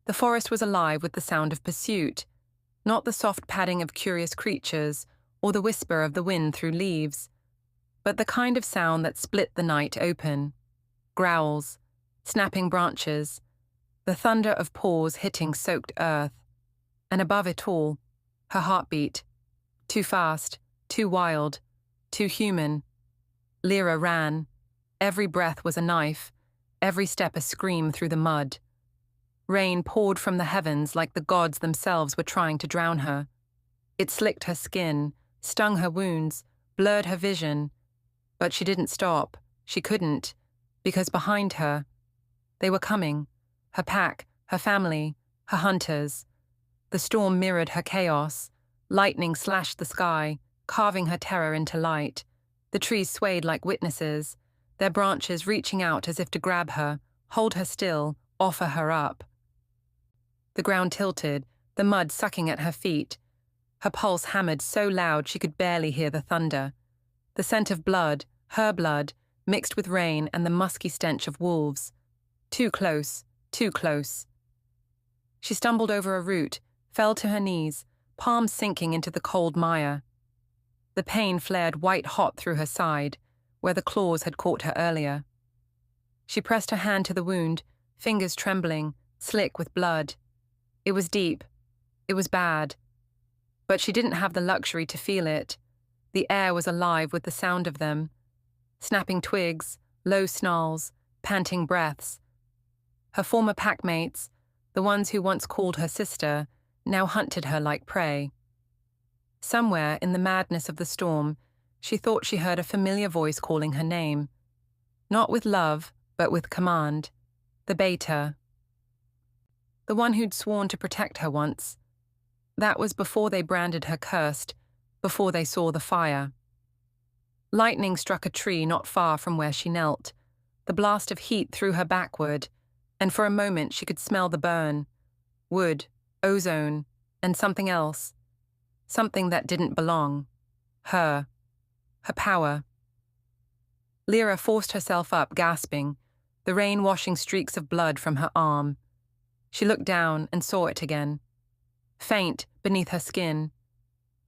The forest was alive with the sound of pursuit, not the soft padding of curious creatures or the whisper of the wind through leaves, but the kind of sound that split the night open. Growls, snapping branches, the thunder of paws hitting soaked earth, and above it all, her heartbeat. Too fast, too wild, too human. Lira ran. Every breath was a knife, every step a scream through the mud. Rain poured from the heavens like the gods themselves were trying to drown her. It slicked her skin, stung her wounds, blurred her vision. But she didn't stop. She couldn't, because behind her, they were coming. Her pack, her family, her hunters. The storm mirrored her chaos. Lightning slashed the sky, carving her terror into light. The trees swayed like witnesses, their branches reaching out as if to grab her, hold her still, offer her up. The ground tilted, the mud sucking at her feet. Her pulse hammered so loud she could barely hear the thunder. The scent of blood, her blood, mixed with rain and the musky stench of wolves. Too close, too close. She stumbled over a root, fell to her knees, palms sinking into the cold mire. The pain flared white-hot through her side, where the claws had caught her earlier. She pressed her hand to the wound, fingers trembling, slick with blood. It was deep. It was bad. But she didn't have the luxury to feel it. The air was alive with the sound of them. Snapping twigs, low snarls, panting breaths. Her former packmates, the ones who once called her sister, now hunted her like prey. Somewhere in the madness of the storm, she thought she heard a familiar voice calling her name. Not with love, but with command. The beta. The one who'd sworn to protect her once. That was before they branded her cursed, before they saw the fire. Lightning struck a tree not far from where she knelt. The blast of heat threw her backward, and for a moment she could smell the burn. Wood, ozone, and something else. Something that didn't belong. Her. Her power. Lira forced herself up, gasping, the rain washing streaks of blood from her arm. She looked down and saw it again. Faint beneath her skin.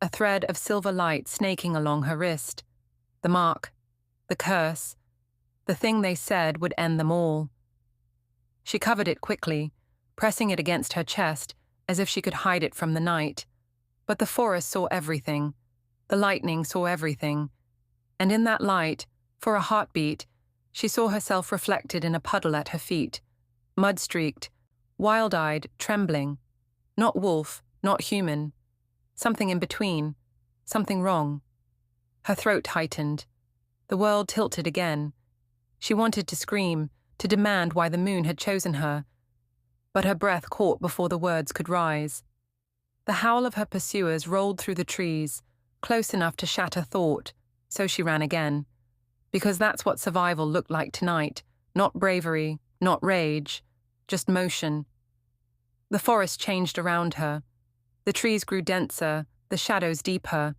A thread of silver light snaking along her wrist. The mark. The curse. The thing they said would end them all. She covered it quickly, pressing it against her chest as if she could hide it from the night. But the forest saw everything. The lightning saw everything. And in that light, for a heartbeat, she saw herself reflected in a puddle at her feet, mud-streaked, wild-eyed, trembling. Not wolf, not human. Something in between. Something wrong. Her throat tightened. The world tilted again. She wanted to scream, to demand why the moon had chosen her. But her breath caught before the words could rise. The howl of her pursuers rolled through the trees, close enough to shatter thought, so she ran again. Because that's what survival looked like tonight. Not bravery, not rage, just motion. The forest changed around her. The trees grew denser, the shadows deeper.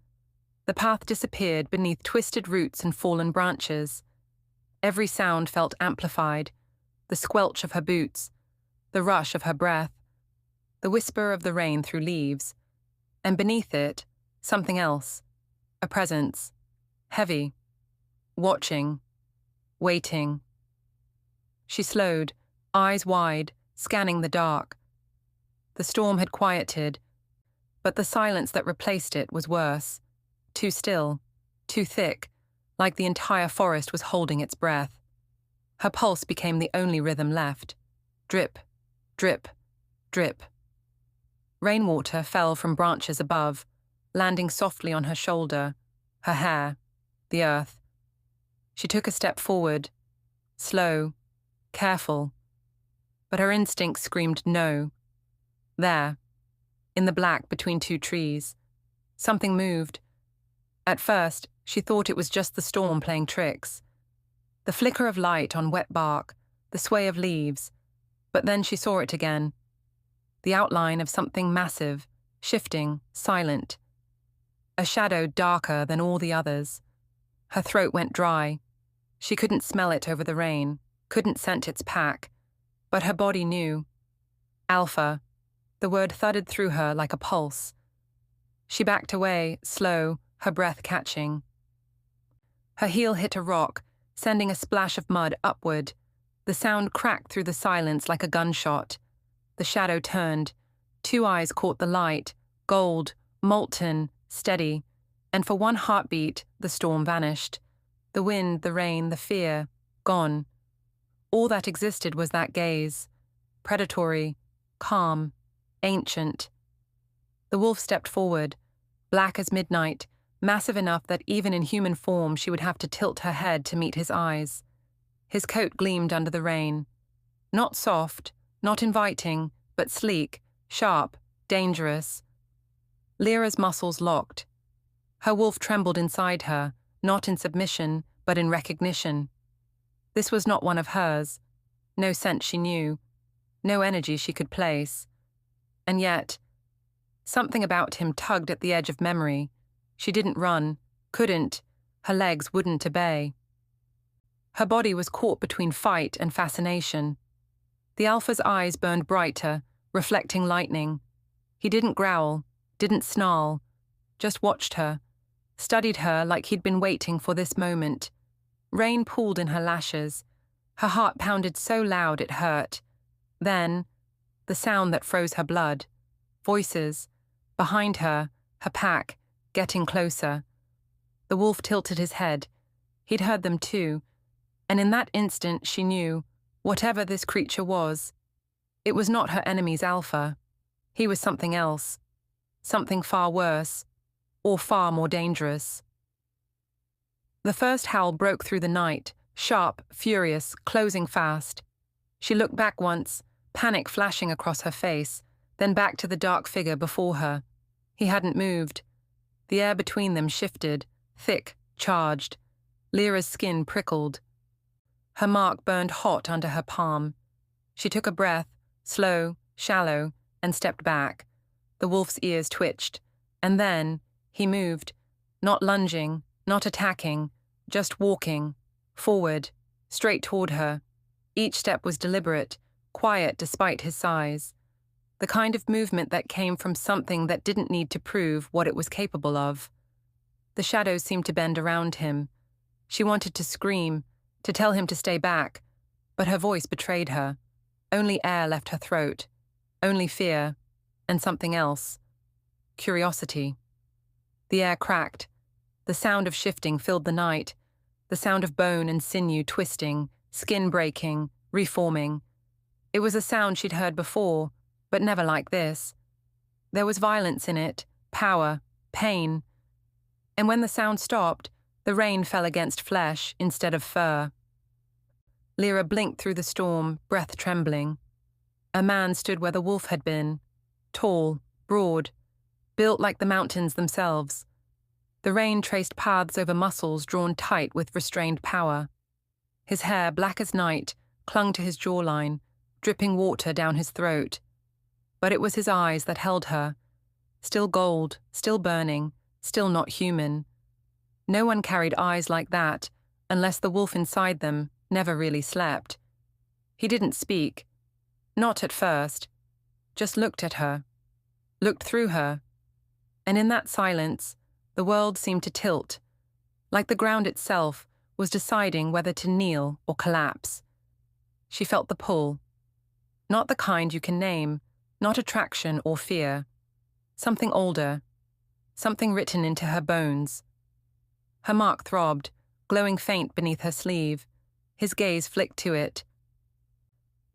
The path disappeared beneath twisted roots and fallen branches. Every sound felt amplified. The squelch of her boots, the rush of her breath, the whisper of the rain through leaves. And beneath it, something else. A presence. Heavy. Watching. Waiting. She slowed, eyes wide, scanning the dark. The storm had quieted, but the silence that replaced it was worse. Too still, too thick, like the entire forest was holding its breath. Her pulse became the only rhythm left. Drip, drip, drip. Rainwater fell from branches above, landing softly on her shoulder, her hair, the earth. She took a step forward, slow, careful, but her instinct screamed no. There, in the black between two trees, something moved. At first, she thought it was just the storm playing tricks. The flicker of light on wet bark, the sway of leaves, but then she saw it again. The outline of something massive, shifting, silent. A shadow darker than all the others. Her throat went dry. She couldn't smell it over the rain, couldn't scent its pack, but her body knew. Alpha. The word thudded through her like a pulse. She backed away, slow, her breath catching. Her heel hit a rock, sending a splash of mud upward. The sound cracked through the silence like a gunshot. The shadow turned. 2 eyes caught the light, gold, molten, steady, and for one heartbeat, the storm vanished. The wind, the rain, the fear, gone. All that existed was that gaze, predatory, calm, ancient. The wolf stepped forward, black as midnight, massive enough that even in human form she would have to tilt her head to meet his eyes. His coat gleamed under the rain. Not soft, not inviting, but sleek, sharp, dangerous. Lyra's muscles locked. Her wolf trembled inside her, not in submission, but in recognition. This was not one of hers. No scent she knew. No energy she could place. And yet, something about him tugged at the edge of memory. She didn't run, couldn't, her legs wouldn't obey. Her body was caught between fight and fascination. The alpha's eyes burned brighter, reflecting lightning. He didn't growl, didn't snarl, just watched her, studied her like he'd been waiting for this moment. Rain pooled in her lashes. Her heart pounded so loud it hurt. Then, the sound that froze her blood. Voices. Behind her, her pack, getting closer. The wolf tilted his head. He'd heard them too, and in that instant she knew, whatever this creature was, it was not her enemy's alpha. He was something else. Something far worse, or far more dangerous. The first howl broke through the night, sharp, furious, closing fast. She looked back once, panic flashing across her face, then back to the dark figure before her. He hadn't moved. The air between them shifted, thick, charged. Lyra's skin prickled. Her mark burned hot under her palm. She took a breath, slow, shallow, and stepped back. The wolf's ears twitched. And then, he moved, not lunging, not attacking, just walking, forward, straight toward her. Each step was deliberate, quiet despite his size. The kind of movement that came from something that didn't need to prove what it was capable of. The shadows seemed to bend around him. She wanted to scream, to tell him to stay back, but her voice betrayed her. Only air left her throat. Only fear, and something else. Curiosity. The air cracked. The sound of shifting filled the night. The sound of bone and sinew twisting, skin breaking, reforming. It was a sound she'd heard before, but never like this. There was violence in it, power, pain. And when the sound stopped, the rain fell against flesh instead of fur. Lyra blinked through the storm, breath trembling. A man stood where the wolf had been, tall, broad, built like the mountains themselves. The rain traced paths over muscles drawn tight with restrained power. His hair, black as night, clung to his jawline, dripping water down his throat. But it was his eyes that held her. Still gold, still burning, still not human. No one carried eyes like that, unless the wolf inside them never really slept. He didn't speak. Not at first. Just looked at her. Looked through her. And in that silence, the world seemed to tilt, like the ground itself was deciding whether to kneel or collapse. She felt the pull. Not the kind you can name, not attraction or fear. Something older. Something written into her bones. Her mark throbbed, glowing faint beneath her sleeve. His gaze flicked to it.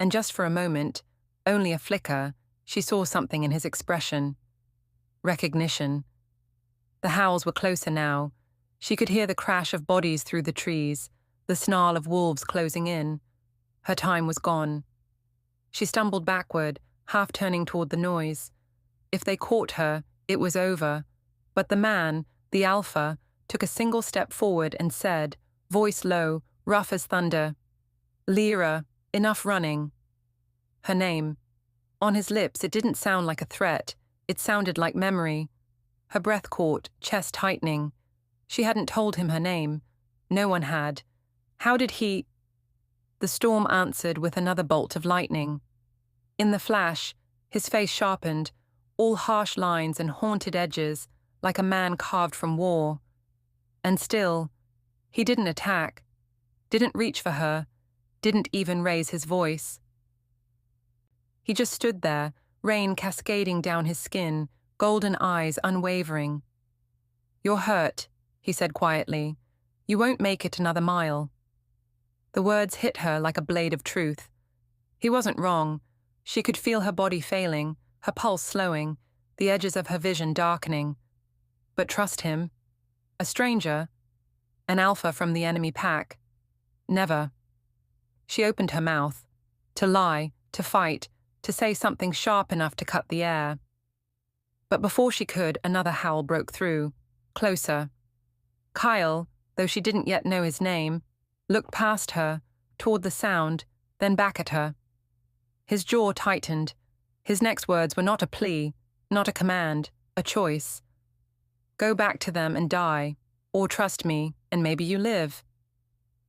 And just for a moment, only a flicker, she saw something in his expression. Recognition. The howls were closer now. She could hear the crash of bodies through the trees, the snarl of wolves closing in. Her time was gone. She stumbled backward, half turning toward the noise. If they caught her, it was over. But the man, the alpha, took a single step forward and said, voice low, rough as thunder, "Lira, enough running." Her name. On his lips, it didn't sound like a threat. It sounded like memory. Her breath caught, chest tightening. She hadn't told him her name. No one had. How did he... The storm answered with another bolt of lightning. In the flash, His face sharpened, all harsh lines and haunted edges, like a man carved from war. And still, he didn't attack, didn't reach for her, didn't even raise his voice. He just stood there, rain cascading down his skin, golden eyes unwavering. "You're hurt," he said quietly. "You won't make it another mile." The words hit her like a blade of truth. He wasn't wrong. She could feel her body failing, her pulse slowing, the edges of her vision darkening. But trust him? A stranger? An alpha from the enemy pack? Never. She opened her mouth. To lie, to fight, to say something sharp enough to cut the air. But before she could, another howl broke through, closer. Kael, though she didn't yet know his name, looked past her, toward the sound, then back at her. His jaw tightened. His next words were not a plea, not a command, a choice. Go back to them and die, or trust me, and maybe you live.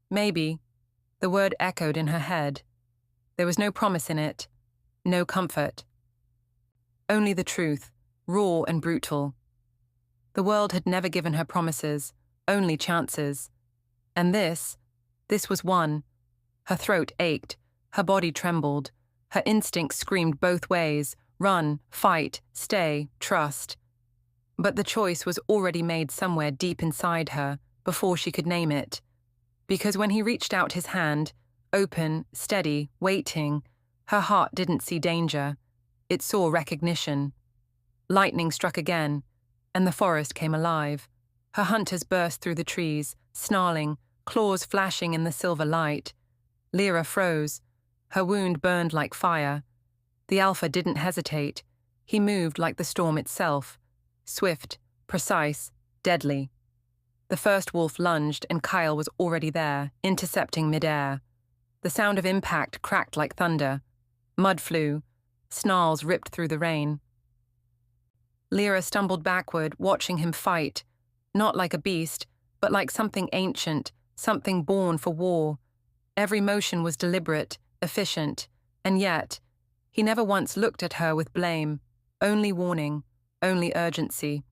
Maybe. The word echoed in her head. There was no promise in it, no comfort. Only the truth, raw and brutal. The world had never given her promises, only chances. And this was one. Her throat ached, her body trembled, her instincts screamed both ways, run, fight, stay, trust. But the choice was already made somewhere deep inside her, before she could name it. Because when he reached out his hand, open, steady, waiting, her heart didn't see danger. It saw recognition. Lightning struck again, and the forest came alive. Her hunters burst through the trees, snarling, claws flashing in the silver light. Lira froze. Her wound burned like fire. The alpha didn't hesitate. He moved like the storm itself. Swift, precise, deadly. The first wolf lunged, and Kael was already there, intercepting midair. The sound of impact cracked like thunder. Mud flew. Snarls ripped through the rain. Lira stumbled backward, watching him fight, not like a beast, but like something ancient, something born for war. Every motion was deliberate, efficient, and yet, he never once looked at her with blame, only warning, only urgency.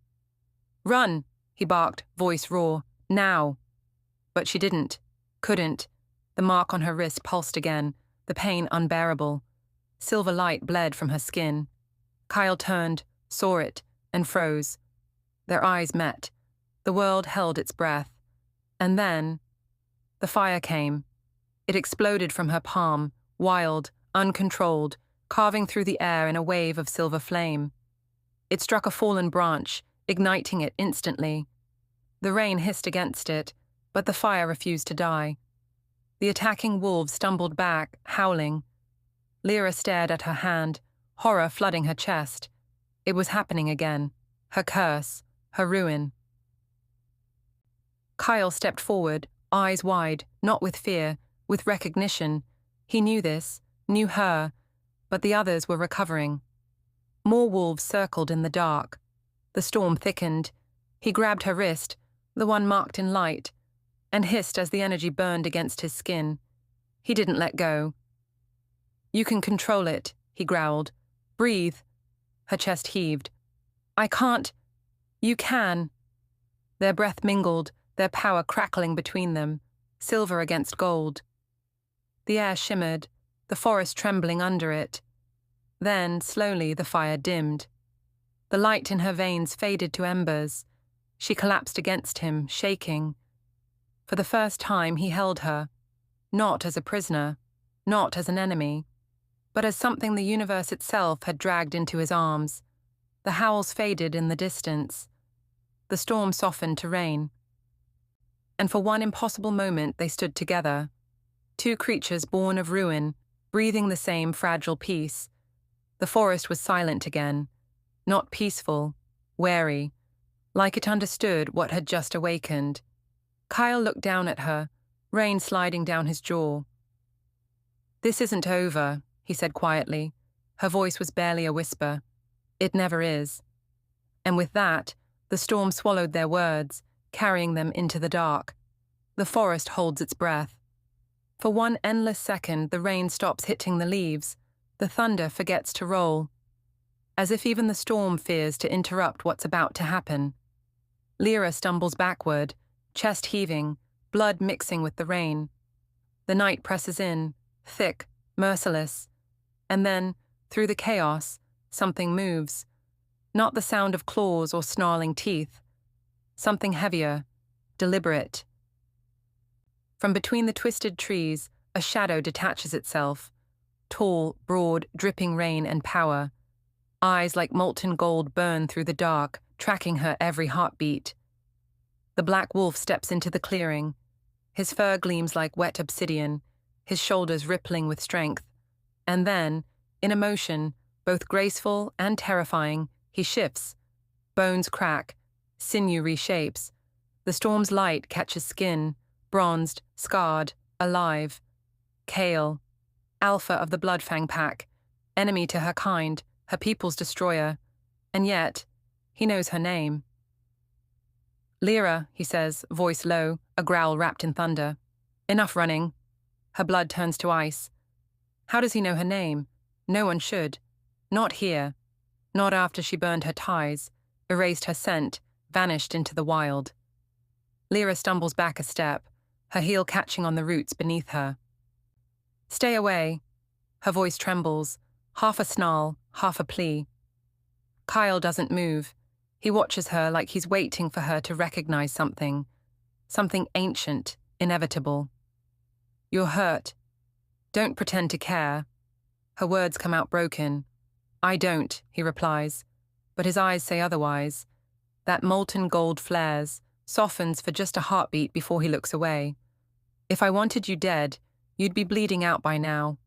"Run!" he barked, voice raw. "Now!" But she didn't, couldn't. The mark on her wrist pulsed again, the pain unbearable. Silver light bled from her skin. Kael turned, saw it, and froze. Their eyes met. The world held its breath. And then, the fire came. It exploded from her palm, wild, uncontrolled, carving through the air in a wave of silver flame. It struck a fallen branch, igniting it instantly. The rain hissed against it, but the fire refused to die. The attacking wolves stumbled back, howling. Lira stared at her hand, horror flooding her chest. It was happening again. Her curse, her ruin. Kael stepped forward, eyes wide, not with fear, with recognition. He knew this, knew her, but the others were recovering. More wolves circled in the dark. The storm thickened. He grabbed her wrist, the one marked in light, and hissed as the energy burned against his skin. He didn't let go. "You can control it," he growled. "Breathe." Her chest heaved. "I can't." "You can." Their breath mingled, their power crackling between them, silver against gold. The air shimmered, the forest trembling under it. Then, slowly, the fire dimmed. The light in her veins faded to embers. She collapsed against him, shaking. For the first time, he held her, not as a prisoner, not as an enemy, but as something the universe itself had dragged into his arms. The howls faded in the distance. The storm softened to rain. And for one impossible moment they stood together, two creatures born of ruin, breathing the same fragile peace. The forest was silent again, not peaceful, wary, like it understood what had just awakened. Kael looked down at her, rain sliding down his jaw. "This isn't over," he said quietly. Her voice was barely a whisper. "It never is." And with that, the storm swallowed their words, carrying them into the dark. The forest holds its breath. For one endless second, the rain stops hitting the leaves. The thunder forgets to roll. as if even the storm fears to interrupt what's about to happen. Lira stumbles backward, chest heaving, blood mixing with the rain. The night presses in, thick, merciless, and then, through the chaos, something moves. Not the sound of claws or snarling teeth. Something heavier, deliberate. From between the twisted trees, a shadow detaches itself. Tall, broad, dripping rain and power. Eyes like molten gold burn through the dark, tracking her every heartbeat. The black wolf steps into the clearing. His fur gleams like wet obsidian, his shoulders rippling with strength. And then, in a motion, both graceful and terrifying, he shifts. Bones crack, sinew reshapes. The storm's light catches skin, bronzed, scarred, alive. Kael, alpha of the Bloodfang Pack, enemy to her kind, her people's destroyer. And yet, he knows her name. "Lira," he says, voice low, a growl wrapped in thunder. "Enough running." Her blood turns to ice. How does he know her name? No one should. Not here. Not after she burned her ties, erased her scent, vanished into the wild. Lira stumbles back a step, her heel catching on the roots beneath her. "Stay away." Her voice trembles, half a snarl, half a plea. Kael doesn't move. He watches her like he's waiting for her to recognize something. Something ancient, inevitable. "You're hurt. Don't pretend to care." Her words come out broken. "I don't," he replies, but his eyes say otherwise. That molten gold flares, softens for just a heartbeat before he looks away. "If I wanted you dead, you'd be bleeding out by now."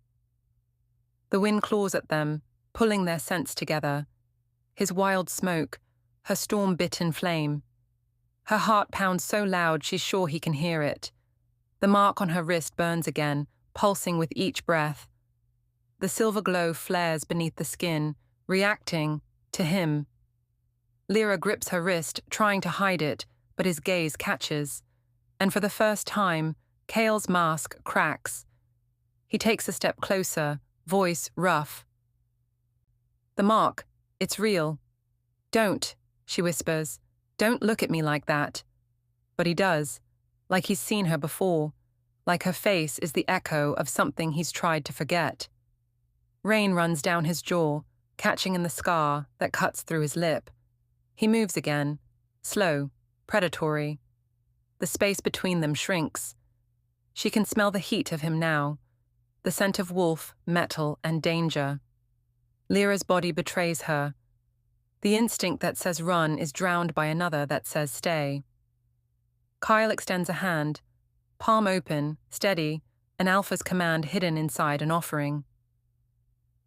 The wind claws at them, pulling their scents together. His wild smoke, her storm-bitten flame. Her heart pounds so loud she's sure he can hear it. The mark on her wrist burns again, pulsing with each breath. The silver glow flares beneath the skin, reacting to him. Lira grips her wrist, trying to hide it, but his gaze catches. And for the first time, Kael's mask cracks. He takes a step closer, voice rough. "The mark, it's real." "Don't," she whispers. "Don't look at me like that." But he does, like he's seen her before, like her face is the echo of something he's tried to forget. Rain runs down his jaw, catching in the scar that cuts through his lip. He moves again, slow, predatory. The space between them shrinks. She can smell the heat of him now, the scent of wolf, metal, and danger. Lira's body betrays her. The instinct that says run is drowned by another that says stay. Kael extends a hand, palm open, steady, an alpha's command hidden inside an offering.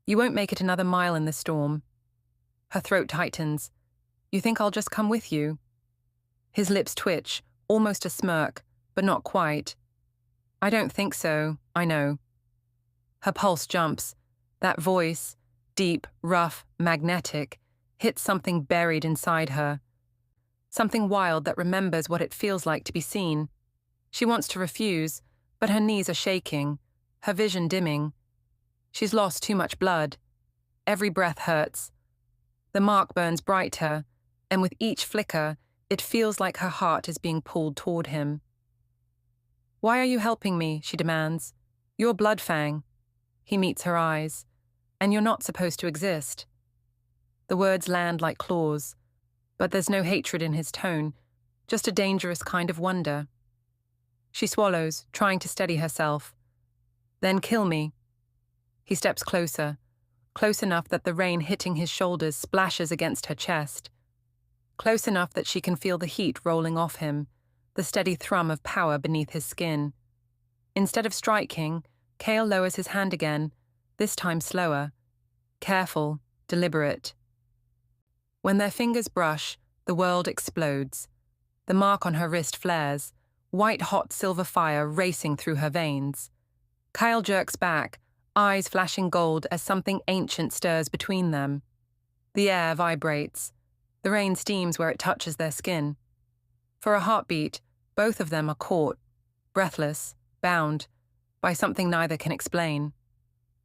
"You won't make it another mile in the storm." Her throat tightens. "You think I'll just come with you?" His lips twitch, almost a smirk, but not quite. "I don't think so, I know." Her pulse jumps. That voice, deep, rough, magnetic, hits something buried inside her. Something wild that remembers what it feels like to be seen. She wants to refuse, but her knees are shaking, her vision dimming. She's lost too much blood. Every breath hurts. The mark burns brighter, and with each flicker, it feels like her heart is being pulled toward him. "Why are you helping me?" she demands. "You're Bloodfang." He meets her eyes. "And you're not supposed to exist." The words land like claws, but there's no hatred in his tone, just a dangerous kind of wonder. She swallows, trying to steady herself. "Then kill me." He steps closer, close enough that the rain hitting his shoulders splashes against her chest. Close enough that she can feel the heat rolling off him, the steady thrum of power beneath his skin. Instead of striking, Kael lowers his hand again, this time slower. Careful, deliberate. When their fingers brush, the world explodes. The mark on her wrist flares, white-hot silver fire racing through her veins. Kael jerks back, eyes flashing gold as something ancient stirs between them. The air vibrates. The rain steams where it touches their skin. For a heartbeat, both of them are caught, breathless, bound, by something neither can explain.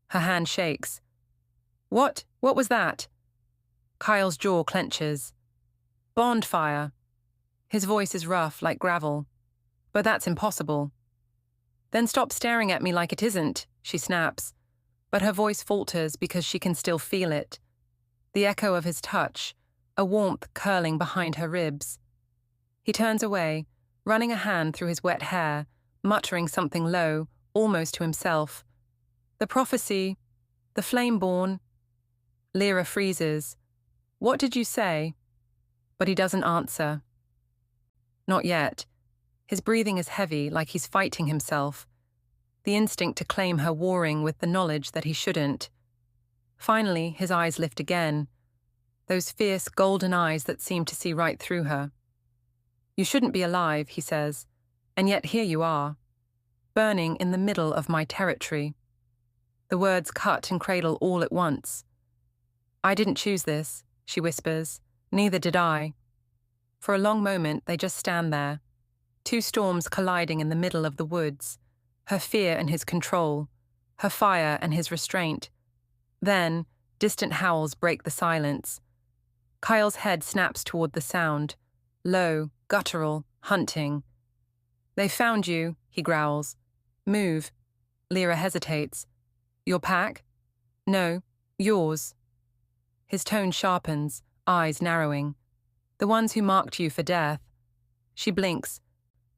Her hand shakes. What was that?" Kael's jaw clenches. Bonfire. His voice is rough like gravel. But that's impossible. Then stop staring at me like it isn't, she snaps. But her voice falters because she can still feel it. The echo of his touch, a warmth curling behind her ribs. He turns away, running a hand through his wet hair, muttering something low, almost to himself. The prophecy, the flame-born. Lira freezes. What did you say? But he doesn't answer. Not yet. His breathing is heavy, like he's fighting himself. The instinct to claim her warring with the knowledge that he shouldn't. Finally, his eyes lift again. Those fierce, golden eyes that seem to see right through her. You shouldn't be alive, he says, and yet here you are, burning in the middle of my territory. The words cut and cradle all at once. I didn't choose this, she whispers. Neither did I. For a long moment, they just stand there, two storms colliding in the middle of the woods, her fear and his control, her fire and his restraint. Then, distant howls break the silence. Kael's head snaps toward the sound, low, guttural, hunting. They found you, he growls. Move. Lira hesitates. Your pack? No, yours. His tone sharpens, eyes narrowing. The ones who marked you for death. She blinks,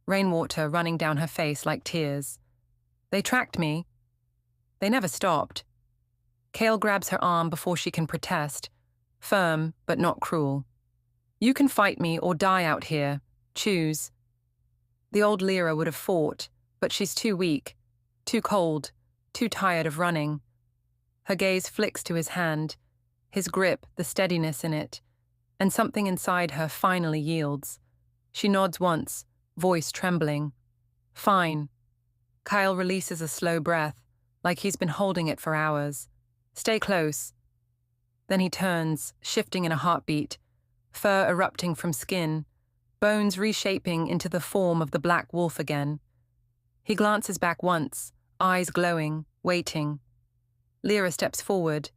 rainwater running down her face like tears. They tracked me. They never stopped. Kael grabs her arm before she can protest, firm but not cruel. You can fight me or die out here. Choose. The old Lira would have fought, but she's too weak, too cold, too tired of running. Her gaze flicks to his hand, his grip, the steadiness in it, and something inside her finally yields. She nods once, voice trembling. Fine. Kael releases a slow breath, like he's been holding it for hours. Stay close. Then he turns, shifting in a heartbeat, fur erupting from skin, bones reshaping into the form of the black wolf again. He glances back once, eyes glowing, waiting. Lira steps forward.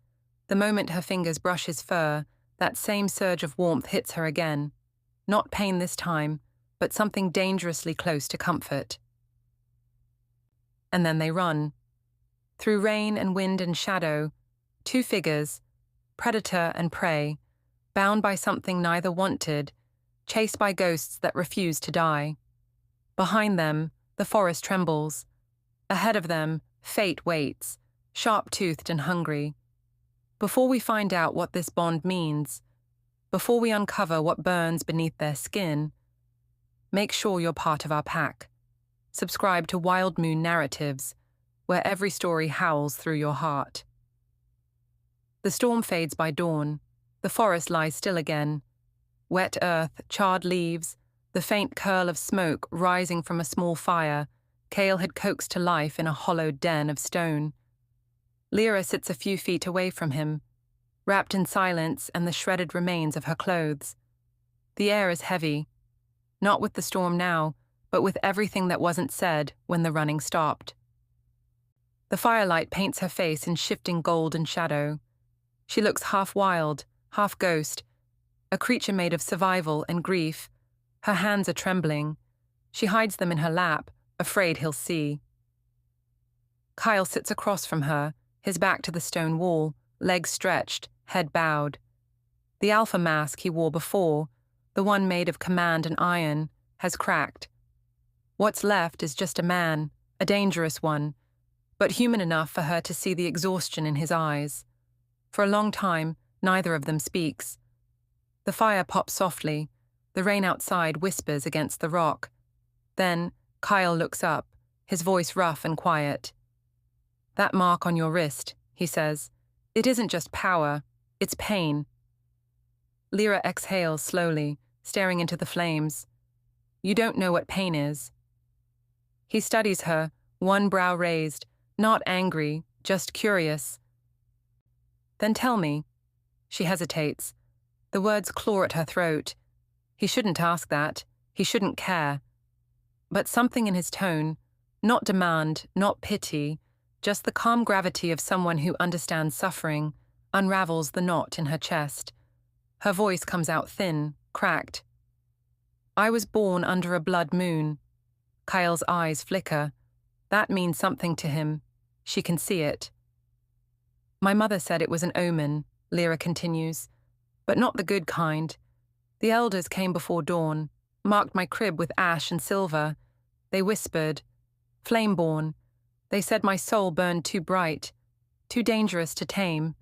The moment her fingers brush his fur, that same surge of warmth hits her again. Not pain this time, but something dangerously close to comfort. And then they run. Through rain and wind and shadow, two figures, predator and prey, bound by something neither wanted, chased by ghosts that refuse to die. Behind them, the forest trembles. Ahead of them, fate waits, sharp-toothed and hungry. Before we find out what this bond means, before we uncover what burns beneath their skin, make sure you're part of our pack. Subscribe to Wild Moon Narratives, where every story howls through your heart. The storm fades by dawn. The forest lies still again. Wet earth, charred leaves, the faint curl of smoke rising from a small fire Kael had coaxed to life in a hollowed den of stone. Lira sits a few feet away from him, wrapped in silence and the shredded remains of her clothes. The air is heavy, not with the storm now, but with everything that wasn't said when the running stopped. The firelight paints her face in shifting gold and shadow. She looks half wild, half ghost, a creature made of survival and grief. Her hands are trembling. She hides them in her lap, afraid he'll see. Kael sits across from her, his back to the stone wall, legs stretched, head bowed. The alpha mask he wore before, the one made of command and iron, has cracked. What's left is just a man, a dangerous one, but human enough for her to see the exhaustion in his eyes. For a long time, neither of them speaks. The fire pops softly. The rain outside whispers against the rock. Then, Kael looks up, his voice rough and quiet. That mark on your wrist, he says. It isn't just power, it's pain. Lira exhales slowly, staring into the flames. You don't know what pain is. He studies her, one brow raised, not angry, just curious. Then tell me. She hesitates. The words claw at her throat. He shouldn't ask that. He shouldn't care. But something in his tone, not demand, not pity, just the calm gravity of someone who understands suffering, unravels the knot in her chest. Her voice comes out thin, cracked. I was born under a blood moon. Kael's eyes flicker. That means something to him. She can see it. My mother said it was an omen, Lira continues, but not the good kind. The elders came before dawn, marked my crib with ash and silver. They whispered, "Flameborn." They said my soul burned too bright, too dangerous to tame.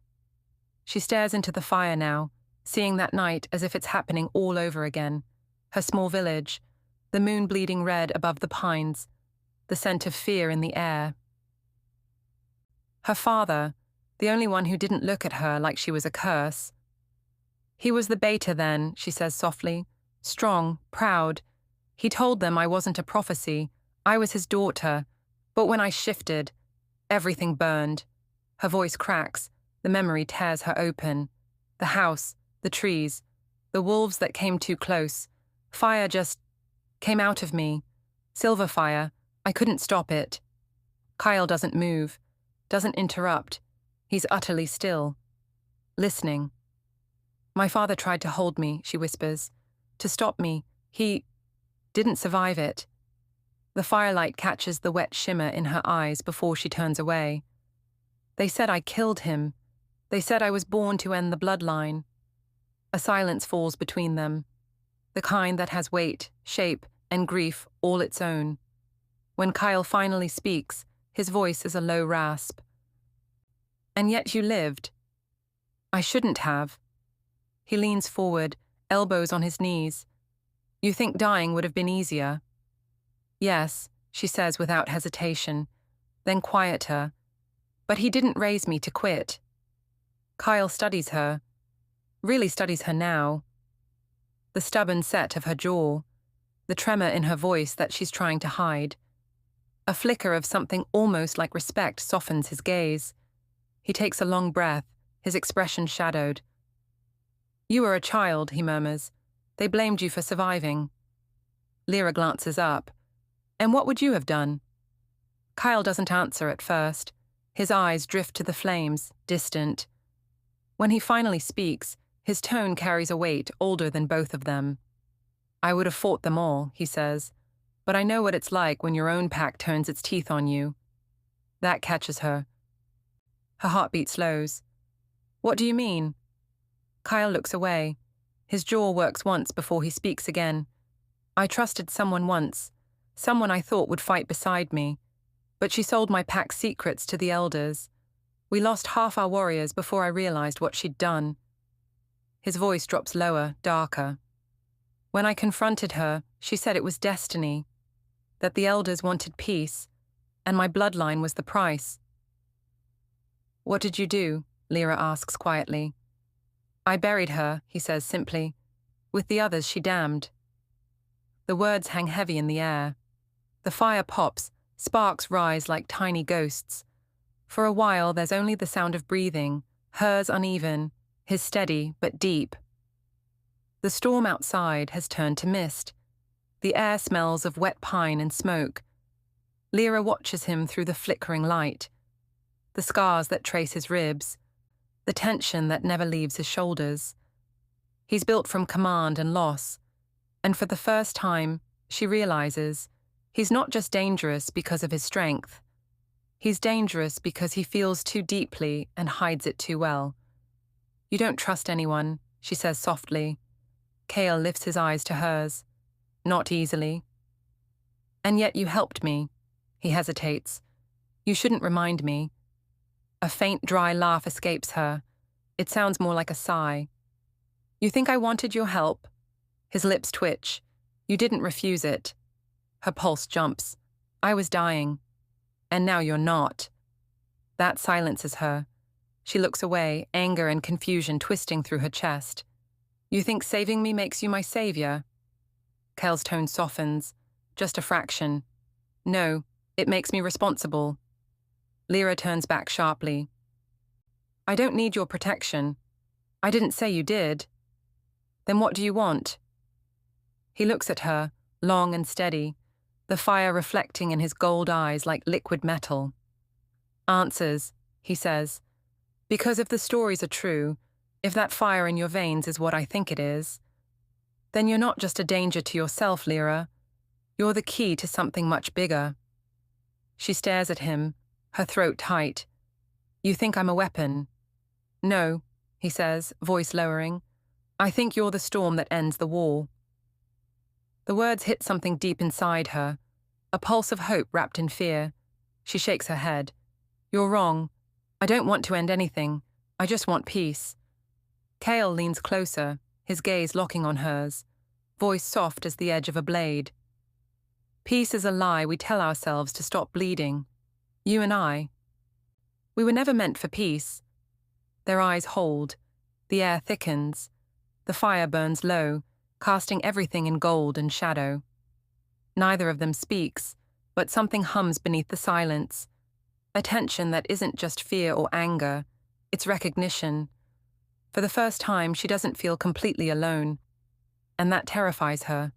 She stares into the fire now, seeing that night as if it's happening all over again. Her small village, the moon bleeding red above the pines, the scent of fear in the air. Her father, the only one who didn't look at her like she was a curse. He was the beta then, she says softly, strong, proud. He told them I wasn't a prophecy, I was his daughter, but when I shifted, everything burned. Her voice cracks, the memory tears her open. The house, the trees, the wolves that came too close. Fire just came out of me. Silver fire, I couldn't stop it. Kael doesn't move, doesn't interrupt. He's utterly still, listening. My father tried to hold me, she whispers, to stop me. He didn't survive it. The firelight catches the wet shimmer in her eyes before she turns away. They said I killed him. They said I was born to end the bloodline. A silence falls between them, the kind that has weight, shape, and grief all its own. When Kael finally speaks, his voice is a low rasp. And yet you lived. I shouldn't have. He leans forward, elbows on his knees. You think dying would have been easier? Yes, she says without hesitation, then quieter. But he didn't raise me to quit. Kael studies her, really studies her now. The stubborn set of her jaw, the tremor in her voice that she's trying to hide. A flicker of something almost like respect softens his gaze. He takes a long breath, his expression shadowed. You were a child, he murmurs. They blamed you for surviving. Lira glances up. And what would you have done? Kael doesn't answer at first. His eyes drift to the flames, distant. When he finally speaks, his tone carries a weight older than both of them. I would have fought them all, he says, but I know what it's like when your own pack turns its teeth on you. That catches her. Her heartbeat slows. What do you mean? Kael looks away. His jaw works once before he speaks again. I trusted someone once, someone I thought would fight beside me, but she sold my pack's secrets to the elders. We lost half our warriors before I realized what she'd done. His voice drops lower, darker. When I confronted her, she said it was destiny, that the elders wanted peace, and my bloodline was the price. What did you do? Lira asks quietly. I buried her, he says simply. With the others she damned. The words hang heavy in the air. The fire pops, sparks rise like tiny ghosts. For a while there's only the sound of breathing, hers uneven, his steady but deep. The storm outside has turned to mist. The air smells of wet pine and smoke. Lira watches him through the flickering light. The scars that trace his ribs, the tension that never leaves his shoulders. He's built from command and loss, and for the first time, she realizes he's not just dangerous because of his strength. He's dangerous because he feels too deeply and hides it too well. You don't trust anyone, she says softly. Kael lifts his eyes to hers. Not easily. And yet you helped me. He hesitates. You shouldn't remind me. A faint, dry laugh escapes her. It sounds more like a sigh. You think I wanted your help? His lips twitch. You didn't refuse it. Her pulse jumps. I was dying. And now you're not. That silences her. She looks away, anger and confusion twisting through her chest. You think saving me makes you my savior? Kael's tone softens. Just a fraction. No, it makes me responsible. Lira turns back sharply. I don't need your protection. I didn't say you did. Then what do you want? He looks at her, long and steady, the fire reflecting in his gold eyes like liquid metal. Answers, he says. Because if the stories are true, If that fire in your veins is what I think it is, then you're not just a danger to yourself, Lira. You're the key to something much bigger. She stares at him, her throat tight. You think I'm a weapon? No, he says, voice lowering. I think you're the storm that ends the war. The words hit something deep inside her, a pulse of hope wrapped in fear. She shakes her head. You're wrong. I don't want to end anything. I just want peace. Kael leans closer, his gaze locking on hers, voice soft as the edge of a blade. Peace is a lie we tell ourselves to stop bleeding. You and I. We were never meant for peace. Their eyes hold. The air thickens. The fire burns low, casting everything in gold and shadow. Neither of them speaks, but something hums beneath the silence. A tension that isn't just fear or anger, it's recognition. For the first time, she doesn't feel completely alone. And that terrifies her.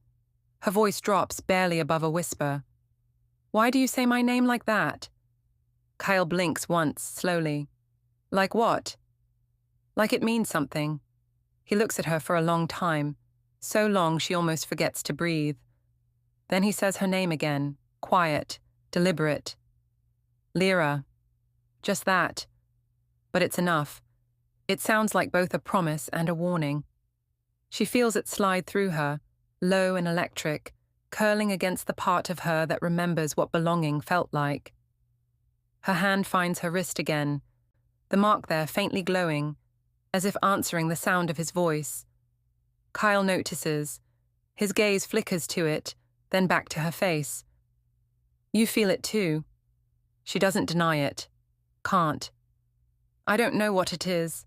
Her voice drops barely above a whisper. Why do you say my name like that? Kael blinks once, slowly. Like what? Like it means something. He looks at her for a long time, so long she almost forgets to breathe. Then he says her name again, quiet, deliberate. Lira. Just that. But it's enough. It sounds like both a promise and a warning. She feels it slide through her, low and electric, curling against the part of her that remembers what belonging felt like. Her hand finds her wrist again, the mark there faintly glowing, as if answering the sound of his voice. Kael notices. His gaze flickers to it, then back to her face. You feel it too. She doesn't deny it. Can't. I don't know what it is.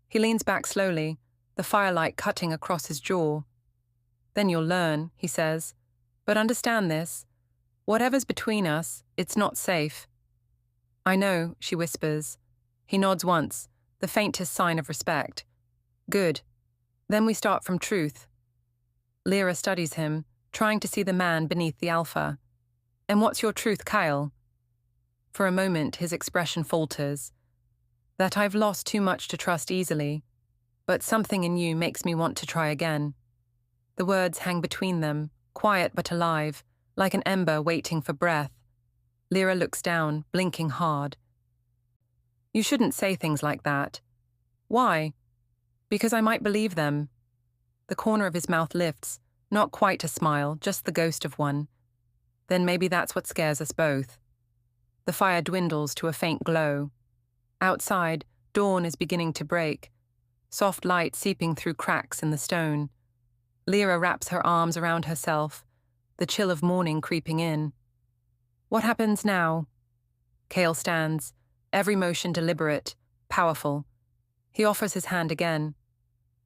He leans back slowly, the firelight cutting across his jaw. Then you'll learn, he says. But understand this. Whatever's between us, it's not safe. I know, she whispers. He nods once, the faintest sign of respect. Good. Then we start from truth. Lira studies him, trying to see the man beneath the alpha. And what's your truth, Kael? For a moment, his expression falters. That I've lost too much to trust easily, but something in you makes me want to try again. The words hang between them, quiet but alive, like an ember waiting for breath. Lira looks down, blinking hard. You shouldn't say things like that. Why? Because I might believe them. The corner of his mouth lifts, not quite a smile, just the ghost of one. Then maybe that's what scares us both. The fire dwindles to a faint glow. Outside, dawn is beginning to break, soft light seeping through cracks in the stone. Lira wraps her arms around herself, the chill of morning creeping in. What happens now? Kael stands, every motion deliberate, powerful. He offers his hand again.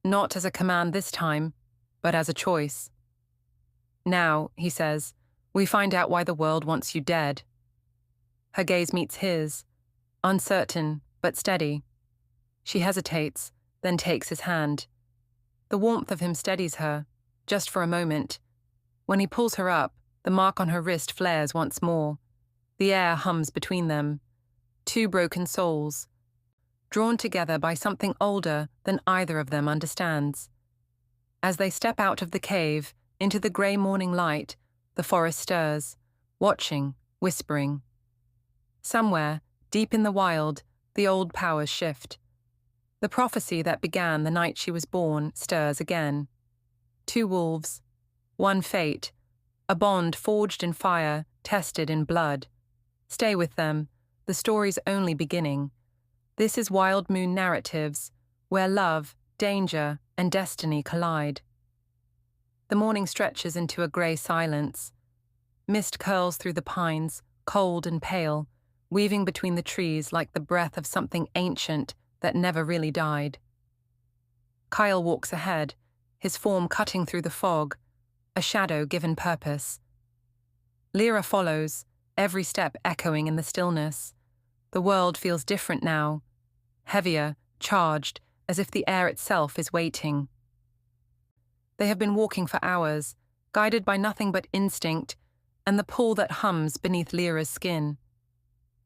Not as a command this time, but as a choice. Now, he says, we find out why the world wants you dead. Her gaze meets his, uncertain but steady. She hesitates, then takes his hand. The warmth of him steadies her, just for a moment. When he pulls her up, the mark on her wrist flares once more. The air hums between them. Two broken souls, drawn together by something older than either of them understands. As they step out of the cave, into the grey morning light, the forest stirs, watching, whispering. Somewhere, deep in the wild, the old powers shift. The prophecy that began the night she was born stirs again. Two wolves, one fate, a bond forged in fire, tested in blood. Stay with them, the story's only beginning. This is Wild Moon Narratives, where love, danger, and destiny collide. The morning stretches into a grey silence. Mist curls through the pines, cold and pale, weaving between the trees like the breath of something ancient that never really died. Kael walks ahead, his form cutting through the fog, a shadow given purpose. Lira follows, every step echoing in the stillness. The world feels different now, heavier, charged, as if the air itself is waiting. They have been walking for hours, guided by nothing but instinct and the pull that hums beneath Lira's skin.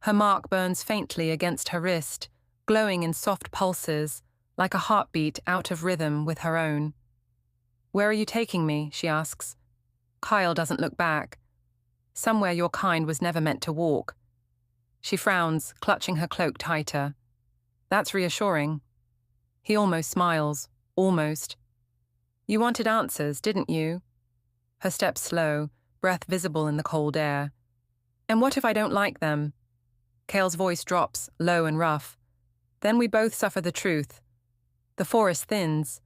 Her mark burns faintly against her wrist, glowing in soft pulses, like a heartbeat out of rhythm with her own. "Where are you taking me?" she asks. Kael doesn't look back. "Somewhere your kind was never meant to walk." She frowns, clutching her cloak tighter. That's reassuring. He almost smiles. Almost. "You wanted answers, didn't you?" Her steps slow, breath visible in the cold air. "And what if I don't like them?" Kael's voice drops, low and rough. "Then we both suffer the truth." The forest thins.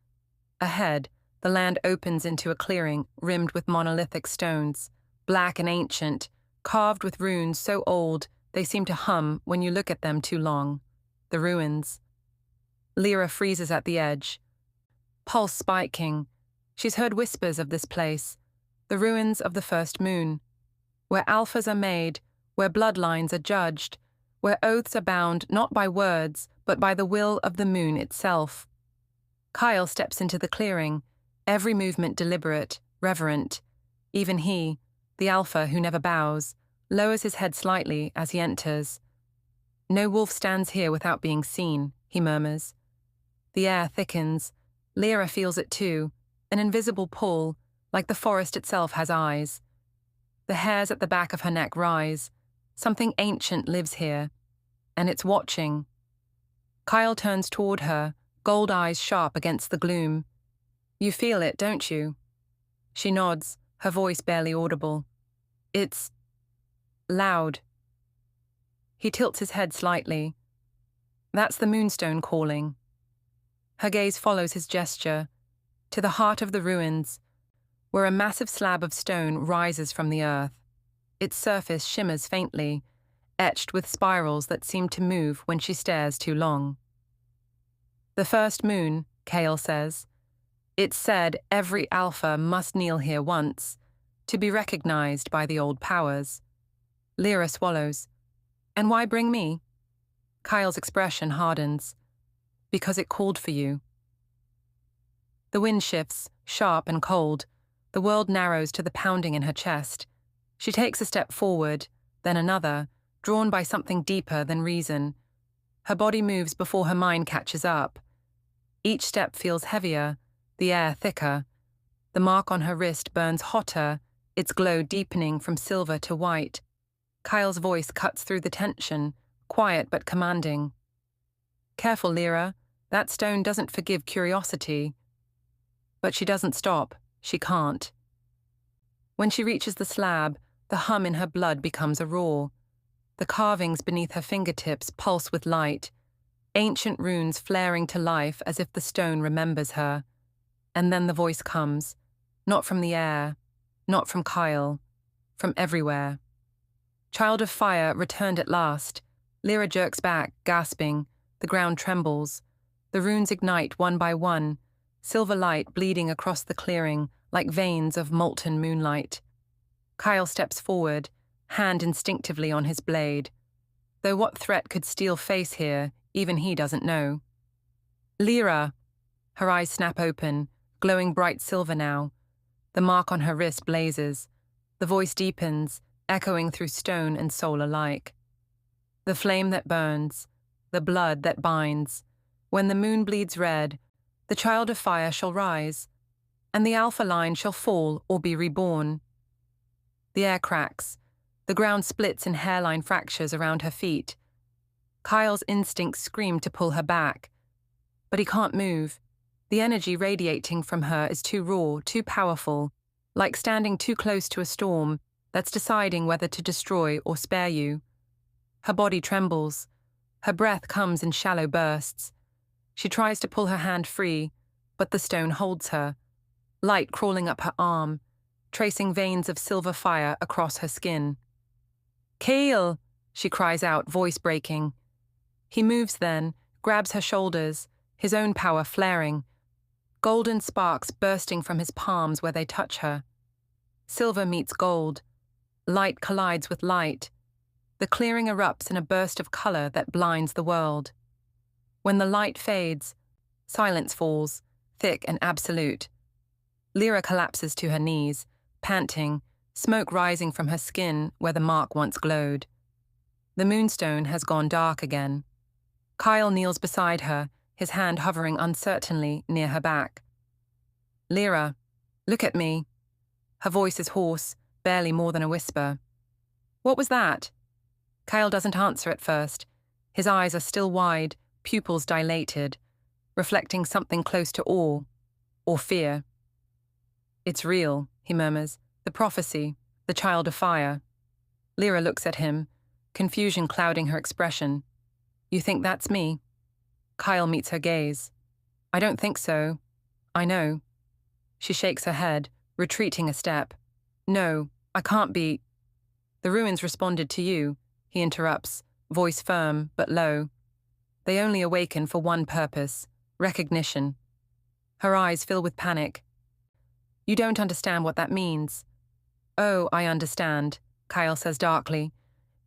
Ahead, the land opens into a clearing rimmed with monolithic stones, black and ancient, carved with runes so old they seem to hum when you look at them too long. The ruins. Lira freezes at the edge. Pulse spiking. She's heard whispers of this place. The ruins of the first moon. Where alphas are made, where bloodlines are judged, where oaths are bound not by words, but by the will of the moon itself. Kael steps into the clearing, every movement deliberate, reverent. Even he, the alpha who never bows, lowers his head slightly as he enters. "No wolf stands here without being seen," he murmurs. The air thickens. Lira feels it too, an invisible pull, like the forest itself has eyes. The hairs at the back of her neck rise. Something ancient lives here, and it's watching. Kael turns toward her, gold eyes sharp against the gloom. "You feel it, don't you?" She nods, her voice barely audible. "It's loud." He tilts his head slightly. "That's the moonstone calling." Her gaze follows his gesture, to the heart of the ruins, where a massive slab of stone rises from the earth. Its surface shimmers faintly, etched with spirals that seem to move when she stares too long. "The first moon," Kael says. "It's said every alpha must kneel here once, to be recognized by the old powers." Lira swallows. "And why bring me?" Kael's expression hardens. "Because it called for you." The wind shifts, sharp and cold. The world narrows to the pounding in her chest. She takes a step forward, then another, drawn by something deeper than reason. Her body moves before her mind catches up. Each step feels heavier, the air thicker. The mark on her wrist burns hotter, its glow deepening from silver to white. Kael's voice cuts through the tension, quiet but commanding. "Careful, Lira. That stone doesn't forgive curiosity." But she doesn't stop. She can't. When she reaches the slab, the hum in her blood becomes a roar. The carvings beneath her fingertips pulse with light, ancient runes flaring to life as if the stone remembers her. And then the voice comes, not from the air, not from Kael, from everywhere. Child of Fire returned at last. Lira jerks back, gasping. The ground trembles. The runes ignite one by one, silver light bleeding across the clearing like veins of molten moonlight. Kael steps forward, hand instinctively on his blade. Though what threat could steal face here, even he doesn't know. "Lira!" Her eyes snap open, glowing bright silver now. The mark on her wrist blazes. The voice deepens, echoing through stone and soul alike. "The flame that burns, the blood that binds. When the moon bleeds red, the Child of Fire shall rise, and the Alpha line shall fall or be reborn." The air cracks. The ground splits in hairline fractures around her feet. Kael's instincts scream to pull her back. But he can't move. The energy radiating from her is too raw, too powerful, like standing too close to a storm that's deciding whether to destroy or spare you. Her body trembles. Her breath comes in shallow bursts. She tries to pull her hand free, but the stone holds her, light crawling up her arm, tracing veins of silver fire across her skin. "Kael!" she cries out, voice breaking. He moves then, grabs her shoulders, his own power flaring, golden sparks bursting from his palms where they touch her. Silver meets gold. Light collides with light. The clearing erupts in a burst of color that blinds the world. When the light fades, silence falls, thick and absolute. Lira collapses to her knees, panting, smoke rising from her skin where the mark once glowed. The moonstone has gone dark again. Kael kneels beside her, his hand hovering uncertainly near her back. "Lira, look at me." Her voice is hoarse, barely more than a whisper. "What was that?" Kael doesn't answer at first. His eyes are still wide, pupils dilated, reflecting something close to awe, or fear. "It's real," he murmurs. "The prophecy, the child of fire." Lira looks at him, confusion clouding her expression. "You think that's me?" Kael meets her gaze. "I don't think so. I know." She shakes her head, retreating a step. "No, I can't be." "The ruins responded to you," he interrupts, voice firm but low. "They only awaken for one purpose, recognition." Her eyes fill with panic. "You don't understand what that means." "Oh, I understand," Kael says darkly.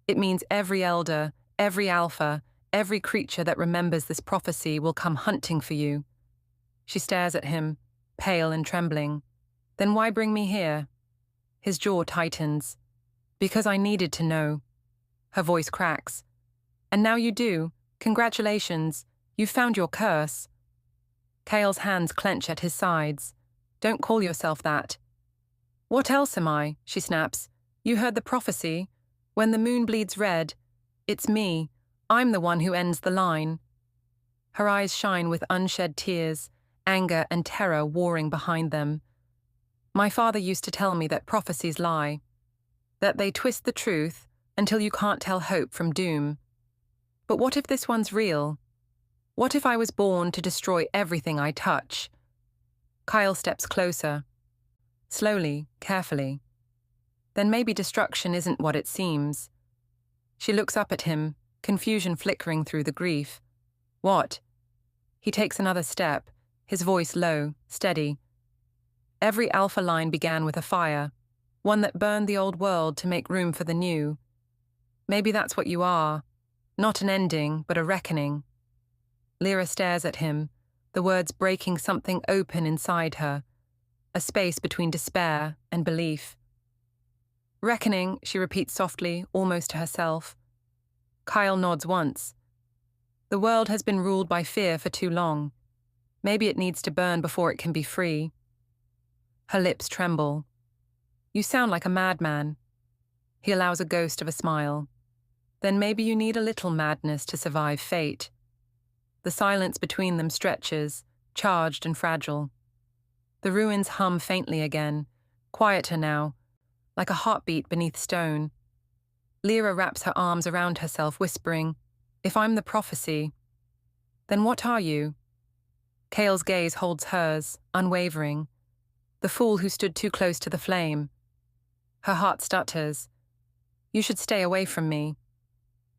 "It means every elder, every alpha, every creature that remembers this prophecy will come hunting for you." She stares at him, pale and trembling. "Then why bring me here?" His jaw tightens. "Because I needed to know." Her voice cracks. "And now you do. Congratulations. You've found your curse." Kael's hands clench at his sides. "Don't call yourself that." "What else am I?" she snaps. "You heard the prophecy. When the moon bleeds red, it's me. I'm the one who ends the line." Her eyes shine with unshed tears, anger and terror warring behind them. "My father used to tell me that prophecies lie, that they twist the truth until you can't tell hope from doom. But what if this one's real? What if I was born to destroy everything I touch?" Kael steps closer. Slowly, carefully. "Then maybe destruction isn't what it seems." She looks up at him, confusion flickering through the grief. "What?" He takes another step, his voice low, steady. "Every alpha line began with a fire, one that burned the old world to make room for the new. Maybe that's what you are. Not an ending, but a reckoning." Lira stares at him, the words breaking something open inside her, a space between despair and belief. "Reckoning," she repeats softly, almost to herself. Kael nods once. "The world has been ruled by fear for too long. Maybe it needs to burn before it can be free." Her lips tremble. "You sound like a madman." He allows a ghost of a smile. "Then maybe you need a little madness to survive fate." The silence between them stretches, charged and fragile. The ruins hum faintly again, quieter now, like a heartbeat beneath stone. Lira wraps her arms around herself, whispering, "If I'm the prophecy, then what are you?" Kael's gaze holds hers, unwavering. The fool who stood too close to the flame. Her heart stutters. "You should stay away from me."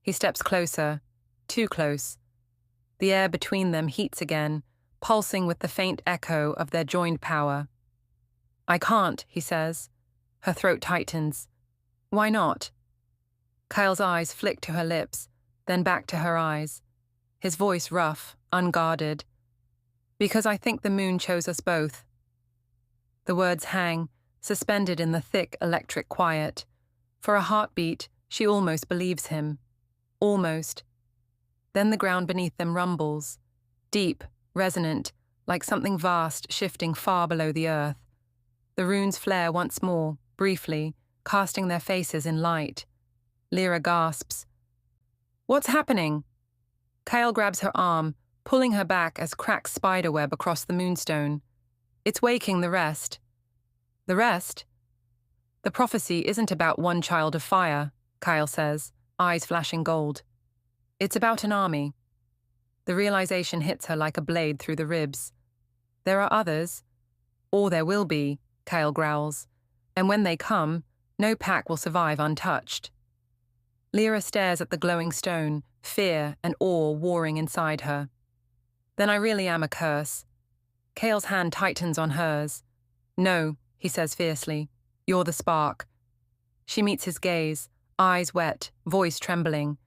He steps closer, too close. The air between them heats again, pulsing with the faint echo of their joined power. "I can't," he says. Her throat tightens. "Why not?" Kael's eyes flick to her lips, then back to her eyes. His voice rough, unguarded. "Because I think the moon chose us both." The words hang, suspended in the thick electric quiet. For a heartbeat, she almost believes him. Almost. Then the ground beneath them rumbles, deep, resonant, like something vast shifting far below the earth. The runes flare once more, briefly, casting their faces in light. Lira gasps. "What's happening?" Kael grabs her arm, pulling her back as cracks spiderweb across the moonstone. "It's waking the rest." "The rest?" "The prophecy isn't about one child of fire," Kael says, eyes flashing gold. "It's about an army." The realization hits her like a blade through the ribs. "There are others. Or there will be," Kael growls. "And when they come, no pack will survive untouched." Lira stares at the glowing stone, fear and awe warring inside her. "Then I really am a curse." Kael's hand tightens on hers. "No," he says fiercely. "You're the spark." She meets his gaze, eyes wet, voice trembling.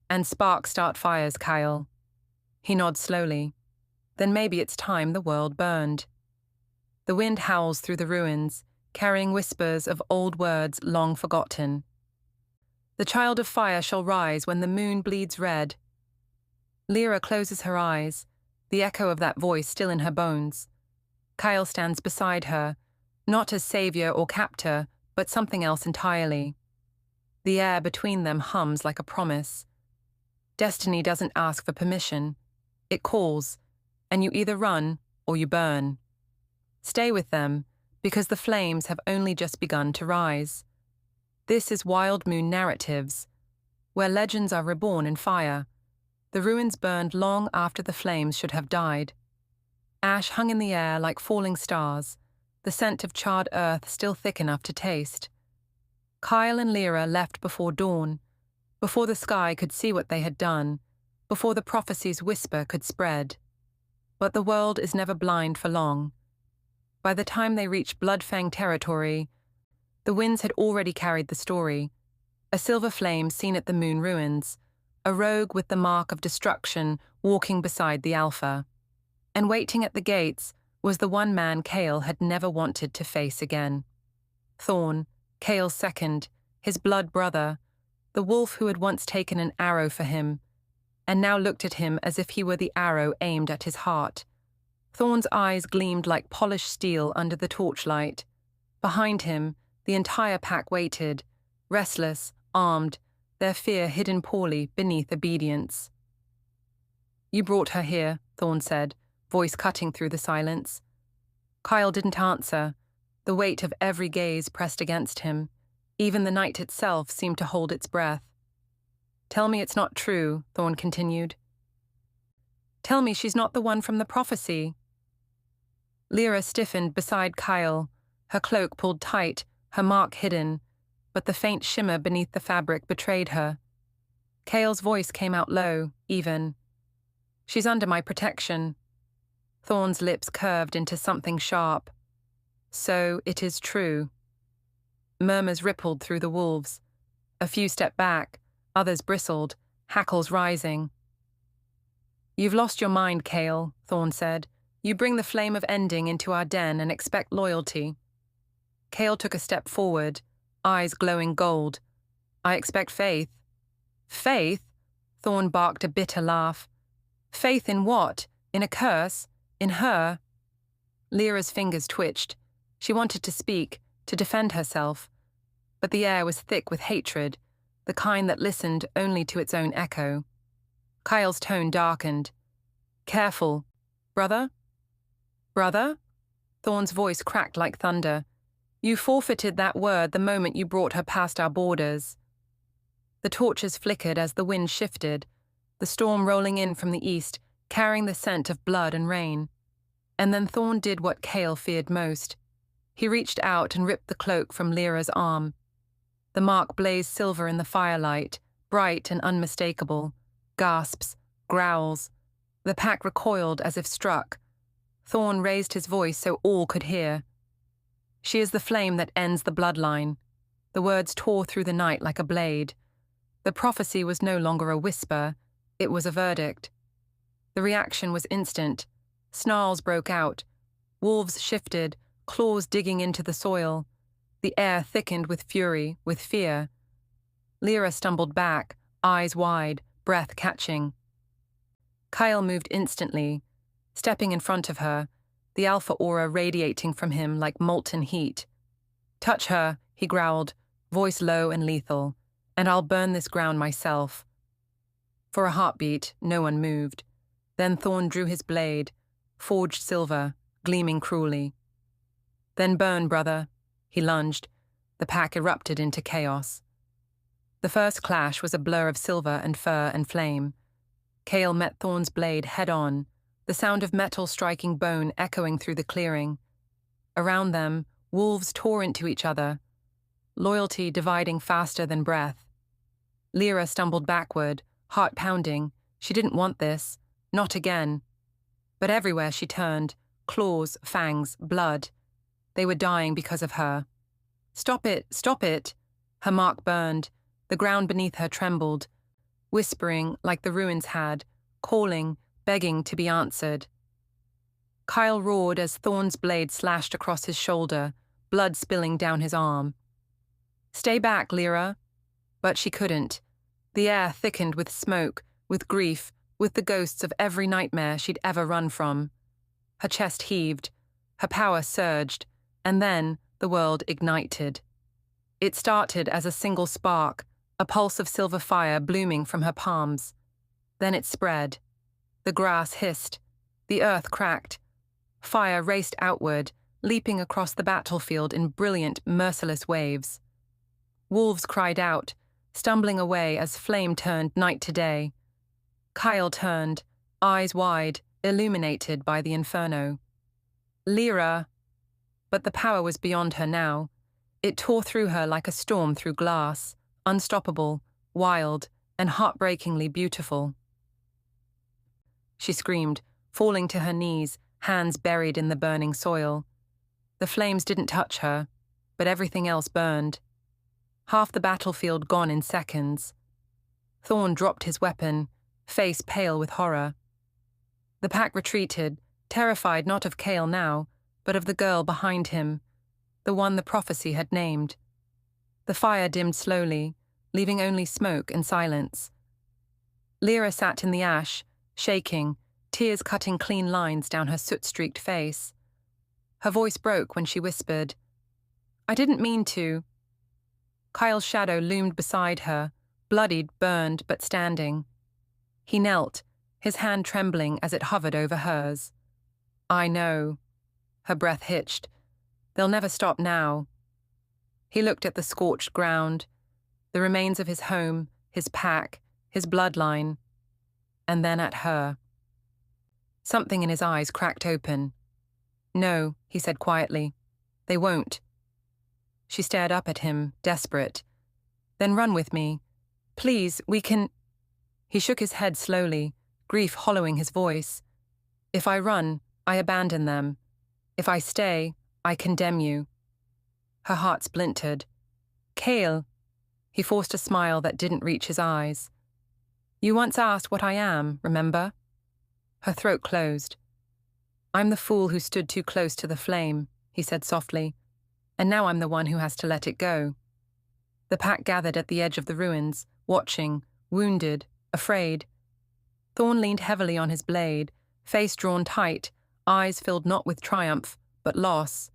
"And sparks start fires, Kael." He nods slowly. "Then maybe it's time the world burned." The wind howls through the ruins, carrying whispers of old words long forgotten. "The child of fire shall rise when the moon bleeds red." Lira closes her eyes, the echo of that voice still in her bones. Kael stands beside her, not as savior or captor, but something else entirely. The air between them hums like a promise. Destiny doesn't ask for permission. It calls, and you either run or you burn. Stay with them, because the flames have only just begun to rise. This is Wild Moon Narratives, where legends are reborn in fire. The ruins burned long after the flames should have died. Ash hung in the air like falling stars, the scent of charred earth still thick enough to taste. Kael and Lira left before dawn, before the sky could see what they had done, before the prophecy's whisper could spread. But the world is never blind for long. By the time they reached Bloodfang territory, the winds had already carried the story. A silver flame seen at the moon ruins, a rogue with the mark of destruction walking beside the Alpha. And waiting at the gates was the one man Kael had never wanted to face again. Thorn, Kael's second, his blood brother, the wolf who had once taken an arrow for him, and now looked at him as if he were the arrow aimed at his heart. Thorn's eyes gleamed like polished steel under the torchlight. Behind him, the entire pack waited, restless, armed, their fear hidden poorly beneath obedience. "You brought her here," Thorn said, voice cutting through the silence. Kael didn't answer. The weight of every gaze pressed against him. Even the night itself seemed to hold its breath. "Tell me it's not true," Thorn continued. "Tell me she's not the one from the prophecy." Lira stiffened beside Kael, her cloak pulled tight, her mark hidden, but the faint shimmer beneath the fabric betrayed her. Kael's voice came out low, even. "She's under my protection." Thorn's lips curved into something sharp. "So it is true." Murmurs rippled through the wolves. A few stepped back, others bristled, hackles rising. "You've lost your mind, Kael," Thorn said. "You bring the flame of ending into our den and expect loyalty." Kael took a step forward, eyes glowing gold. "I expect faith." "Faith?" Thorn barked a bitter laugh. "Faith in what? In a curse? In her?" Lyra's fingers twitched. She wanted to speak, to defend herself. But the air was thick with hatred, the kind that listened only to its own echo. Kael's tone darkened. "Careful. Brother?" "Brother?" Thorn's voice cracked like thunder. "You forfeited that word the moment you brought her past our borders." The torches flickered as the wind shifted, the storm rolling in from the east, carrying the scent of blood and rain. And then Thorn did what Kael feared most. He reached out and ripped the cloak from Lyra's arm. The mark blazed silver in the firelight, bright and unmistakable. Gasps, growls. The pack recoiled as if struck. Thorn raised his voice so all could hear. "She is the flame that ends the bloodline." The words tore through the night like a blade. The prophecy was no longer a whisper, it was a verdict. The reaction was instant. Snarls broke out. Wolves shifted, claws digging into the soil. The air thickened with fury, with fear. Lira stumbled back, eyes wide, breath catching. Kael moved instantly, stepping in front of her, the alpha aura radiating from him like molten heat. "Touch her," he growled, voice low and lethal, "and I'll burn this ground myself." For a heartbeat, no one moved. Then Thorn drew his blade, forged silver, gleaming cruelly. "Then burn, brother." He lunged. The pack erupted into chaos. The first clash was a blur of silver and fur and flame. Kael met Thorn's blade head-on, the sound of metal striking bone echoing through the clearing. Around them, wolves tore into each other, loyalty dividing faster than breath. Lira stumbled backward, heart pounding. She didn't want this. Not again. But everywhere she turned, claws, fangs, blood. They were dying because of her. "Stop it, stop it!" Her mark burned. The ground beneath her trembled, whispering like the ruins had, calling, begging to be answered. Kael roared as Thorn's blade slashed across his shoulder, blood spilling down his arm. "Stay back, Lira." But she couldn't. The air thickened with smoke, with grief, with the ghosts of every nightmare she'd ever run from. Her chest heaved, her power surged, and then the world ignited. It started as a single spark, a pulse of silver fire blooming from her palms. Then it spread. The grass hissed, the earth cracked. Fire raced outward, leaping across the battlefield in brilliant, merciless waves. Wolves cried out, stumbling away as flame turned night to day. Kael turned, eyes wide, illuminated by the inferno. Lira! But the power was beyond her now. It tore through her like a storm through glass, unstoppable, wild, and heartbreakingly beautiful. She screamed, falling to her knees, hands buried in the burning soil. The flames didn't touch her, but everything else burned. Half the battlefield gone in seconds. Thorn dropped his weapon, face pale with horror. The pack retreated, terrified not of Kael now, but of the girl behind him, the one the prophecy had named. The fire dimmed slowly, leaving only smoke and silence. Lira sat in the ash, shaking, tears cutting clean lines down her soot-streaked face. Her voice broke when she whispered, "I didn't mean to." Kael's shadow loomed beside her, bloodied, burned, but standing. He knelt, his hand trembling as it hovered over hers. "I know." Her breath hitched. "They'll never stop now." He looked at the scorched ground, the remains of his home, his pack, his bloodline, and then at her. Something in his eyes cracked open. "No," he said quietly. "They won't." She stared up at him, desperate. "Then run with me. Please, we can—" He shook his head slowly, grief hollowing his voice. "If I run, I abandon them. If I stay, I condemn you." Her heart splintered. "Kael." He forced a smile that didn't reach his eyes. "You once asked what I am, remember?" Her throat closed. "I'm the fool who stood too close to the flame," he said softly, "and now I'm the one who has to let it go." The pack gathered at the edge of the ruins, watching, wounded, afraid. Thorn leaned heavily on his blade, face drawn tight, eyes filled not with triumph, but loss.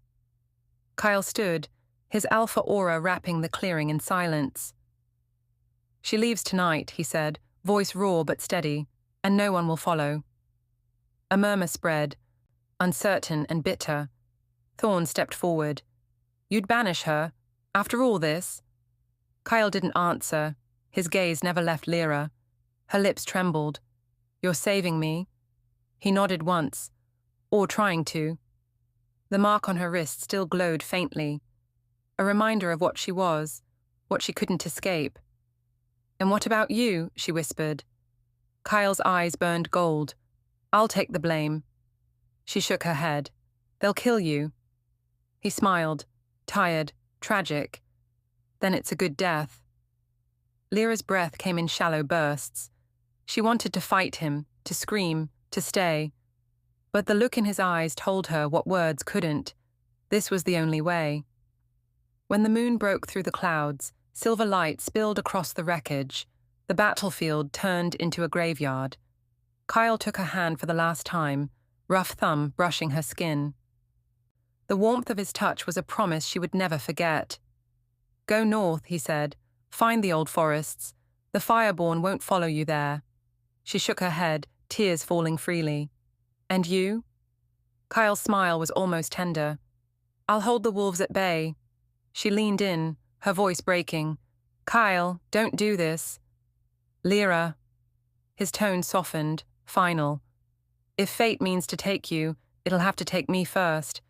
Kael stood, his alpha aura wrapping the clearing in silence. "She leaves tonight," he said, voice raw but steady, "and no one will follow." A murmur spread, uncertain and bitter. Thorn stepped forward. "You'd banish her? After all this?" Kael didn't answer. His gaze never left Lira. Her lips trembled. "You're saving me?" He nodded once, or trying to. The mark on her wrist still glowed faintly, a reminder of what she was, what she couldn't escape. "And what about you?" she whispered. Kael's eyes burned gold. "I'll take the blame." She shook her head. "They'll kill you." He smiled, tired, tragic. "Then it's a good death." Lyra's breath came in shallow bursts. She wanted to fight him, to scream, to stay. But the look in his eyes told her what words couldn't. This was the only way. When the moon broke through the clouds, silver light spilled across the wreckage. The battlefield turned into a graveyard. Kael took her hand for the last time, rough thumb brushing her skin. The warmth of his touch was a promise she would never forget. "Go north," he said. "Find the old forests. The Fireborn won't follow you there." She shook her head, tears falling freely. "And you?" Kael's smile was almost tender. "I'll hold the wolves at bay." She leaned in, her voice breaking. "Kael, don't do this." "Lira." His tone softened, final. "If fate means to take you, it'll have to take me first.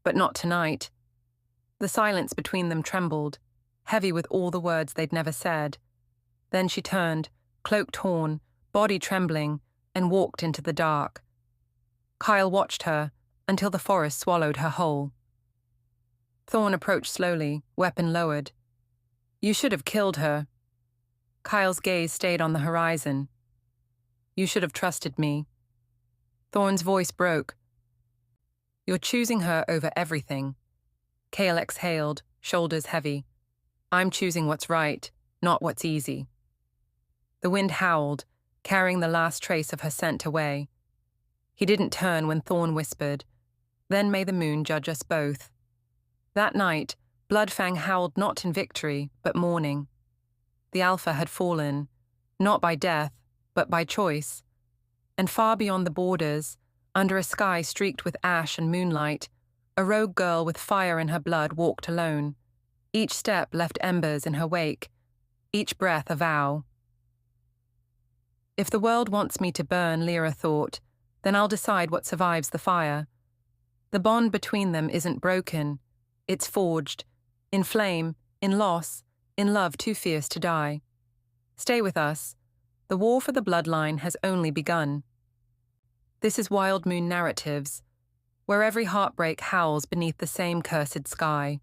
But not tonight." The silence between them trembled, heavy with all the words they'd never said. Then she turned, cloak torn, body trembling, and walked into the dark. Kael watched her until the forest swallowed her whole. Thorn approached slowly, weapon lowered. "You should have killed her." Kael's gaze stayed on the horizon. "You should have trusted me." Thorn's voice broke. "You're choosing her over everything." Kael exhaled, shoulders heavy. "I'm choosing what's right, not what's easy." The wind howled, carrying the last trace of her scent away. He didn't turn when Thorn whispered, "Then may the moon judge us both." That night, Bloodfang howled not in victory, but mourning. The Alpha had fallen, not by death, but by choice. And far beyond the borders, under a sky streaked with ash and moonlight, a rogue girl with fire in her blood walked alone. Each step left embers in her wake, each breath a vow. If the world wants me to burn, Lira thought, then I'll decide what survives the fire. The bond between them isn't broken, it's forged, in flame, in loss, in love too fierce to die. Stay with us. The war for the bloodline has only begun. This is Wild Moon Narratives, where every heartbreak howls beneath the same cursed sky.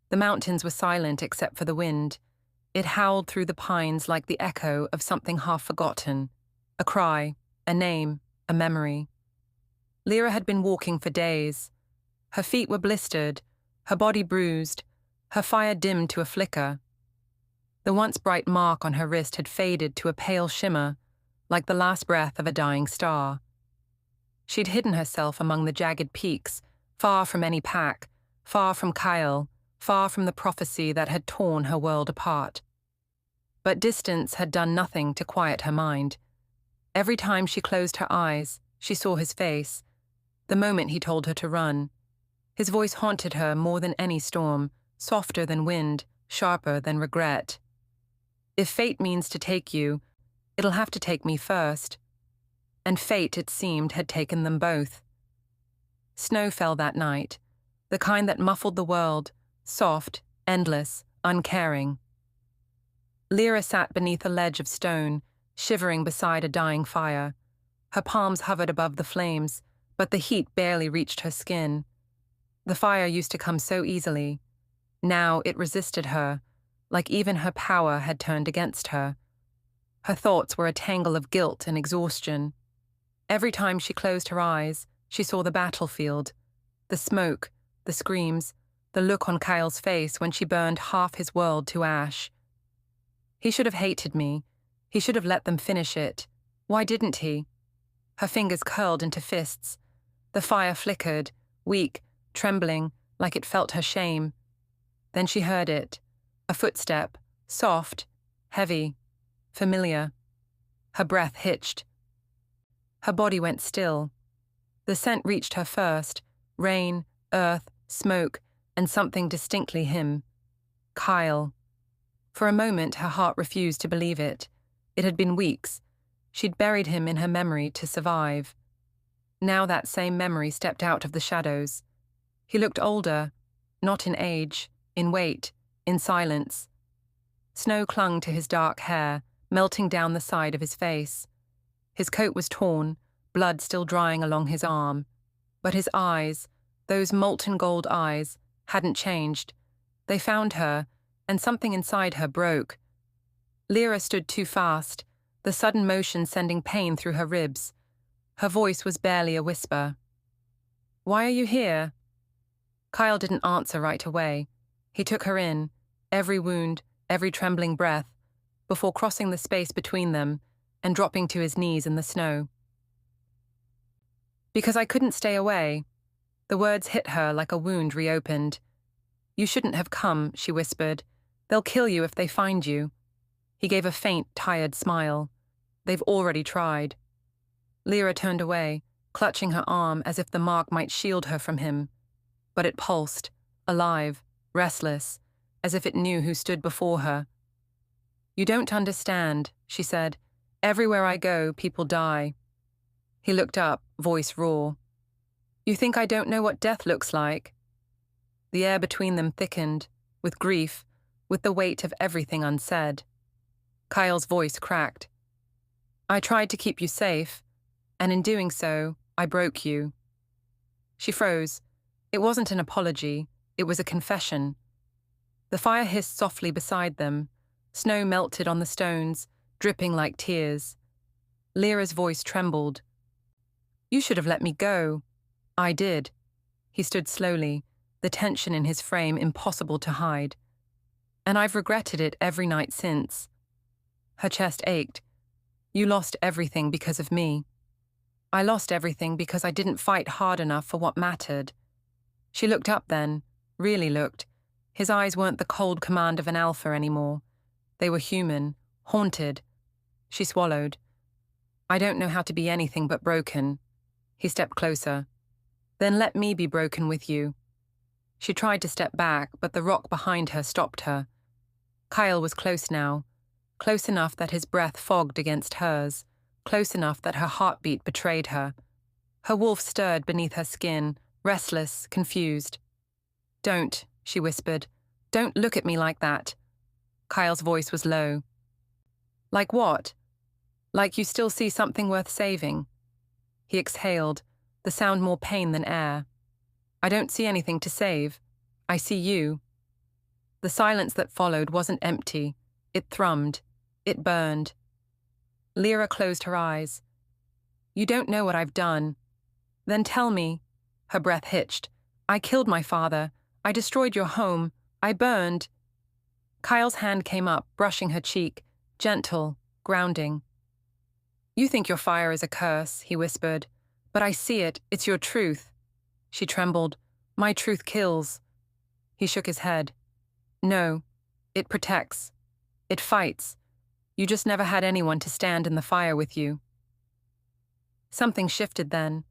The mountains were silent except for the wind. It howled through the pines like the echo of something half forgotten, a cry, a name, a memory. Lira had been walking for days. Her feet were blistered, her body bruised, her fire dimmed to a flicker. The once bright mark on her wrist had faded to a pale shimmer, like the last breath of a dying star. She'd hidden herself among the jagged peaks, far from any pack, far from Kael, far from the prophecy that had torn her world apart. But distance had done nothing to quiet her mind. Every time she closed her eyes, she saw his face, the moment he told her to run. His voice haunted her more than any storm, softer than wind, sharper than regret. If fate means to take you, it'll have to take me first. And fate, it seemed, had taken them both. Snow fell that night, the kind that muffled the world, soft, endless, uncaring. Lira sat beneath a ledge of stone, shivering beside a dying fire. Her palms hovered above the flames, but the heat barely reached her skin. The fire used to come so easily. Now it resisted her, like even her power had turned against her. Her thoughts were a tangle of guilt and exhaustion. Every time she closed her eyes, she saw the battlefield, the smoke, the screams, the look on Kael's face when she burned half his world to ash. He should have hated me. He should have let them finish it. Why didn't he? Her fingers curled into fists. The fire flickered, weak, trembling, like it felt her shame. Then she heard it. A footstep, soft, heavy, familiar. Her breath hitched. Her body went still. The scent reached her first, rain, earth, smoke, and something distinctly him. Kael. For a moment her heart refused to believe it. It had been weeks. She'd buried him in her memory to survive. Now that same memory stepped out of the shadows. He looked older, not in age, in weight, in silence. Snow clung to his dark hair, melting down the side of his face. His coat was torn, blood still drying along his arm. But his eyes, those molten gold eyes, hadn't changed. They found her, and something inside her broke. Lira stood too fast, the sudden motion sending pain through her ribs. Her voice was barely a whisper. "Why are you here?" Kael didn't answer right away. He took her in, every wound, every trembling breath, before crossing the space between them and dropping to his knees in the snow. "Because I couldn't stay away." The words hit her like a wound reopened. "You shouldn't have come," she whispered. "They'll kill you if they find you." He gave a faint, tired smile. "They've already tried." Lira turned away, clutching her arm as if the mark might shield her from him. But it pulsed, alive, restless, as if it knew who stood before her. "You don't understand," she said. "Everywhere I go, people die." He looked up, voice raw. "You think I don't know what death looks like?" The air between them thickened, with grief, with the weight of everything unsaid. Kael's voice cracked. "I tried to keep you safe, and in doing so, I broke you." She froze. It wasn't an apology, it was a confession. The fire hissed softly beside them. Snow melted on the stones, dripping like tears. Lira's voice trembled. "You should have let me go." "I did." He stood slowly, the tension in his frame impossible to hide. "And I've regretted it every night since." Her chest ached. You lost everything because of me. I lost everything because I didn't fight hard enough for what mattered. She looked up then, really looked. His eyes weren't the cold command of an alpha anymore. They were human, haunted. She swallowed. I don't know how to be anything but broken. He stepped closer. Then let me be broken with you. She tried to step back, but the rock behind her stopped her. Kael was close now, close enough that his breath fogged against hers, close enough that her heartbeat betrayed her. Her wolf stirred beneath her skin, restless, confused. Don't, she whispered. Don't look at me like that. Kael's voice was low. Like what? Like you still see something worth saving. He exhaled, the sound more pain than air. I don't see anything to save. I see you. The silence that followed wasn't empty. It thrummed. It burned. Lira closed her eyes. You don't know what I've done. Then tell me. Her breath hitched. I killed my father. I destroyed your home. I burned. Kael's hand came up, brushing her cheek, gentle, grounding. You think your fire is a curse, he whispered. But I see it. It's your truth. She trembled. My truth kills. He shook his head. No. It protects. It fights. You just never had anyone to stand in the fire with you. Something shifted then.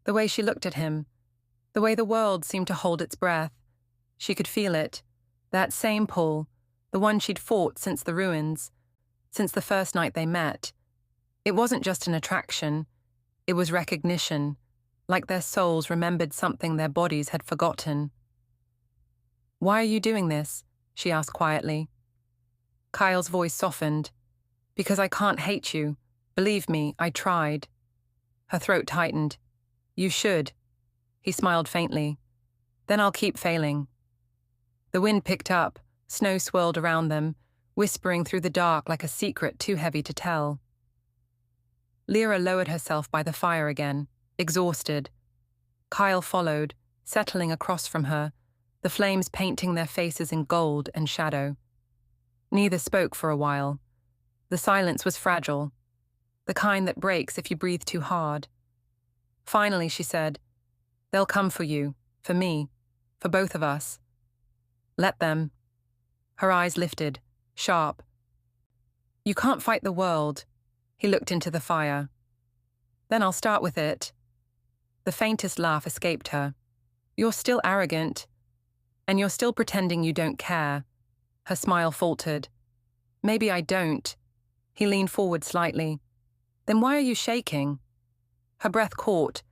The way she looked at him. The way the world seemed to hold its breath. She could feel it. That same pull. The one she'd fought since the ruins. Since the first night they met. It wasn't just an attraction. It was recognition. Like their souls remembered something their bodies had forgotten. Why are you doing this? She asked quietly. Kael's voice softened. Because I can't hate you. Believe me, I tried. Her throat tightened. You should. He smiled faintly. Then I'll keep failing. The wind picked up, snow swirled around them, whispering through the dark like a secret too heavy to tell. Lira lowered herself by the fire again, exhausted. Kael followed, settling across from her, the flames painting their faces in gold and shadow. Neither spoke for a while. The silence was fragile, the kind that breaks if you breathe too hard. Finally, she said, They'll come for you, for me, for both of us. Let them. Her eyes lifted, sharp. You can't fight the world. He looked into the fire. Then I'll start with it. The faintest laugh escaped her. You're still arrogant. And you're still pretending you don't care. Her smile faltered. Maybe I don't. He leaned forward slightly. Then why are you shaking? Her breath caught.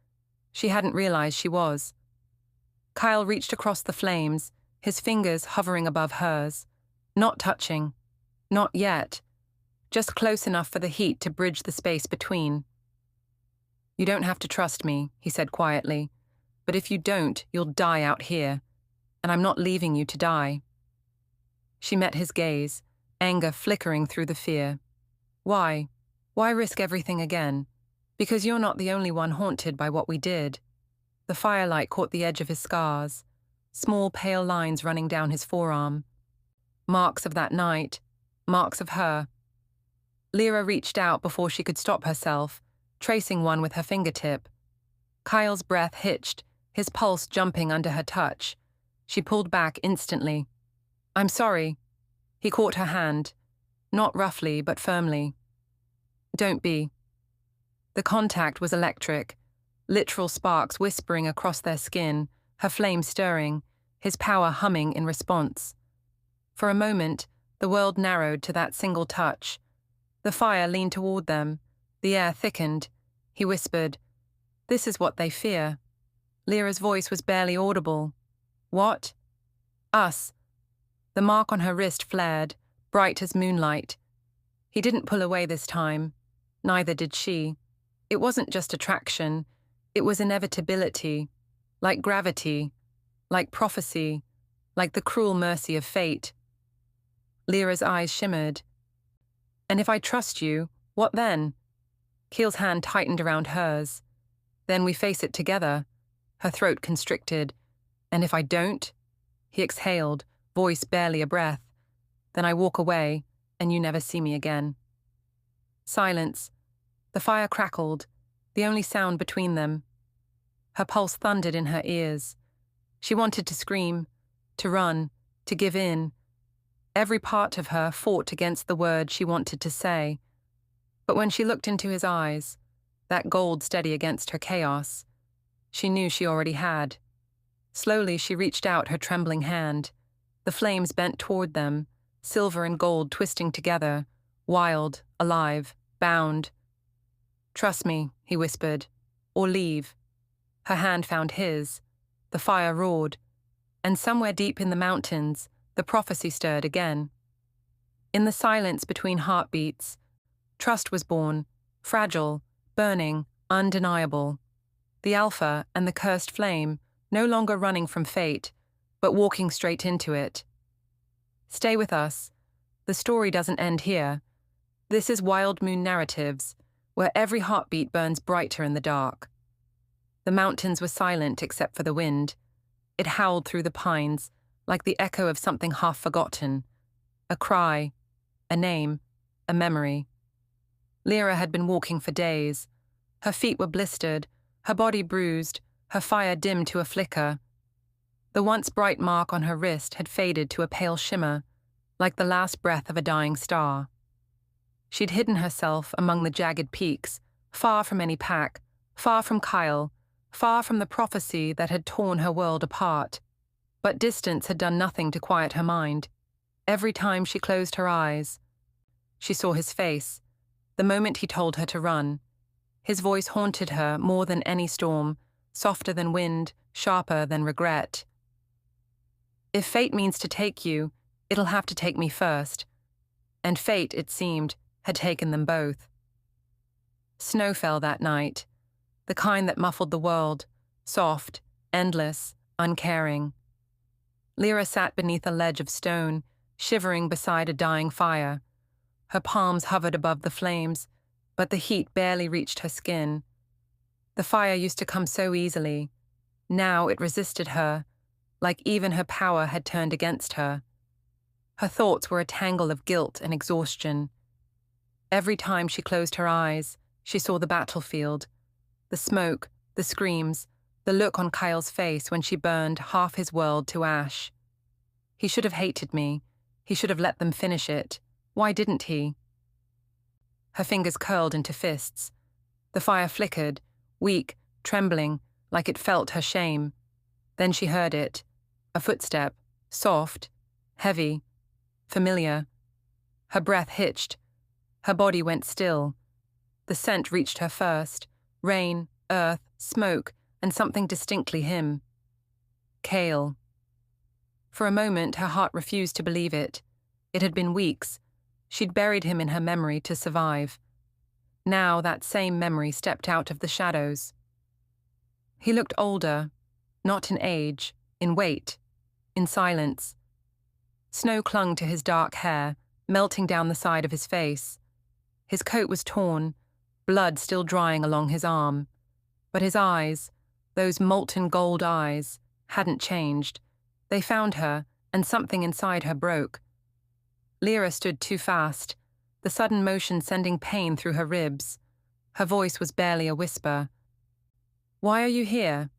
She hadn't realized she was. Kael reached across the flames, his fingers hovering above hers. Not touching. Not yet. Just close enough for the heat to bridge the space between. You don't have to trust me, he said quietly. But if you don't, you'll die out here. And I'm not leaving you to die. She met his gaze, anger flickering through the fear. Why? Why risk everything again? Because you're not the only one haunted by what we did. The firelight caught the edge of his scars, small pale lines running down his forearm. Marks of that night, marks of her. Lira reached out before she could stop herself, tracing one with her fingertip. Kael's breath hitched, his pulse jumping under her touch. She pulled back instantly. I'm sorry. He caught her hand, not roughly but firmly. Don't be. The contact was electric, literal sparks whispering across their skin, her flame stirring, his power humming in response. For a moment, the world narrowed to that single touch. The fire leaned toward them. The air thickened. He whispered, This is what they fear. Lira's voice was barely audible. What? Us. The mark on her wrist flared, bright as moonlight. He didn't pull away this time. Neither did she. It wasn't just attraction. It was inevitability. Like gravity. Like prophecy. Like the cruel mercy of fate. Lira's eyes shimmered. And if I trust you, what then? Kael's hand tightened around hers. Then we face it together. Her throat constricted. And if I don't? He exhaled, voice barely a breath. Then I walk away, and you never see me again. Silence, The fire crackled, the only sound between them. Her pulse thundered in her ears. She wanted to scream, to run, to give in. Every part of her fought against the word she wanted to say. But when she looked into his eyes, that gold steady against her chaos, she knew she already had. Slowly she reached out her trembling hand. The flames bent toward them, silver and gold twisting together, wild, alive, bound. "Trust me," he whispered, "or leave." Her hand found his. The fire roared, and somewhere deep in the mountains, the prophecy stirred again. In the silence between heartbeats, trust was born, fragile, burning, undeniable. The Alpha and the cursed flame, no longer running from fate, but walking straight into it. Stay with us. The story doesn't end here. This is Wild Moon Narratives, where every heartbeat burns brighter in the dark. The mountains were silent except for the wind. It howled through the pines, like the echo of something half forgotten. A cry, a name, a memory. Lira had been walking for days. Her feet were blistered, her body bruised, her fire dimmed to a flicker. The once bright mark on her wrist had faded to a pale shimmer, like the last breath of a dying star. She'd hidden herself among the jagged peaks, far from any pack, far from Kael, far from the prophecy that had torn her world apart. But distance had done nothing to quiet her mind. Every time she closed her eyes, she saw his face, the moment he told her to run. His voice haunted her more than any storm, softer than wind, sharper than regret. "If fate means to take you, it'll have to take me first." And fate, it seemed, had taken them both. Snow fell that night, the kind that muffled the world, soft, endless, uncaring. Lira sat beneath a ledge of stone, shivering beside a dying fire. Her palms hovered above the flames, but the heat barely reached her skin. The fire used to come so easily. Now it resisted her, like even her power had turned against her. Her thoughts were a tangle of guilt and exhaustion. Every time she closed her eyes, she saw the battlefield, the smoke, the screams, the look on Kael's face when she burned half his world to ash. He should have hated me. He should have let them finish it. Why didn't he? Her fingers curled into fists. The fire flickered, weak, trembling, like it felt her shame. Then she heard it. A footstep, soft, heavy, familiar. Her breath hitched. Her body went still. The scent reached her first. Rain, earth, smoke, and something distinctly him. Kael. For a moment, her heart refused to believe it. It had been weeks. She'd buried him in her memory to survive. Now that same memory stepped out of the shadows. He looked older, not in age, in weight, in silence. Snow clung to his dark hair, melting down the side of his face. His coat was torn, blood still drying along his arm. But his eyes, those molten gold eyes, hadn't changed. They found her, and something inside her broke. Lira stood too fast, the sudden motion sending pain through her ribs. Her voice was barely a whisper. "Why are you here?"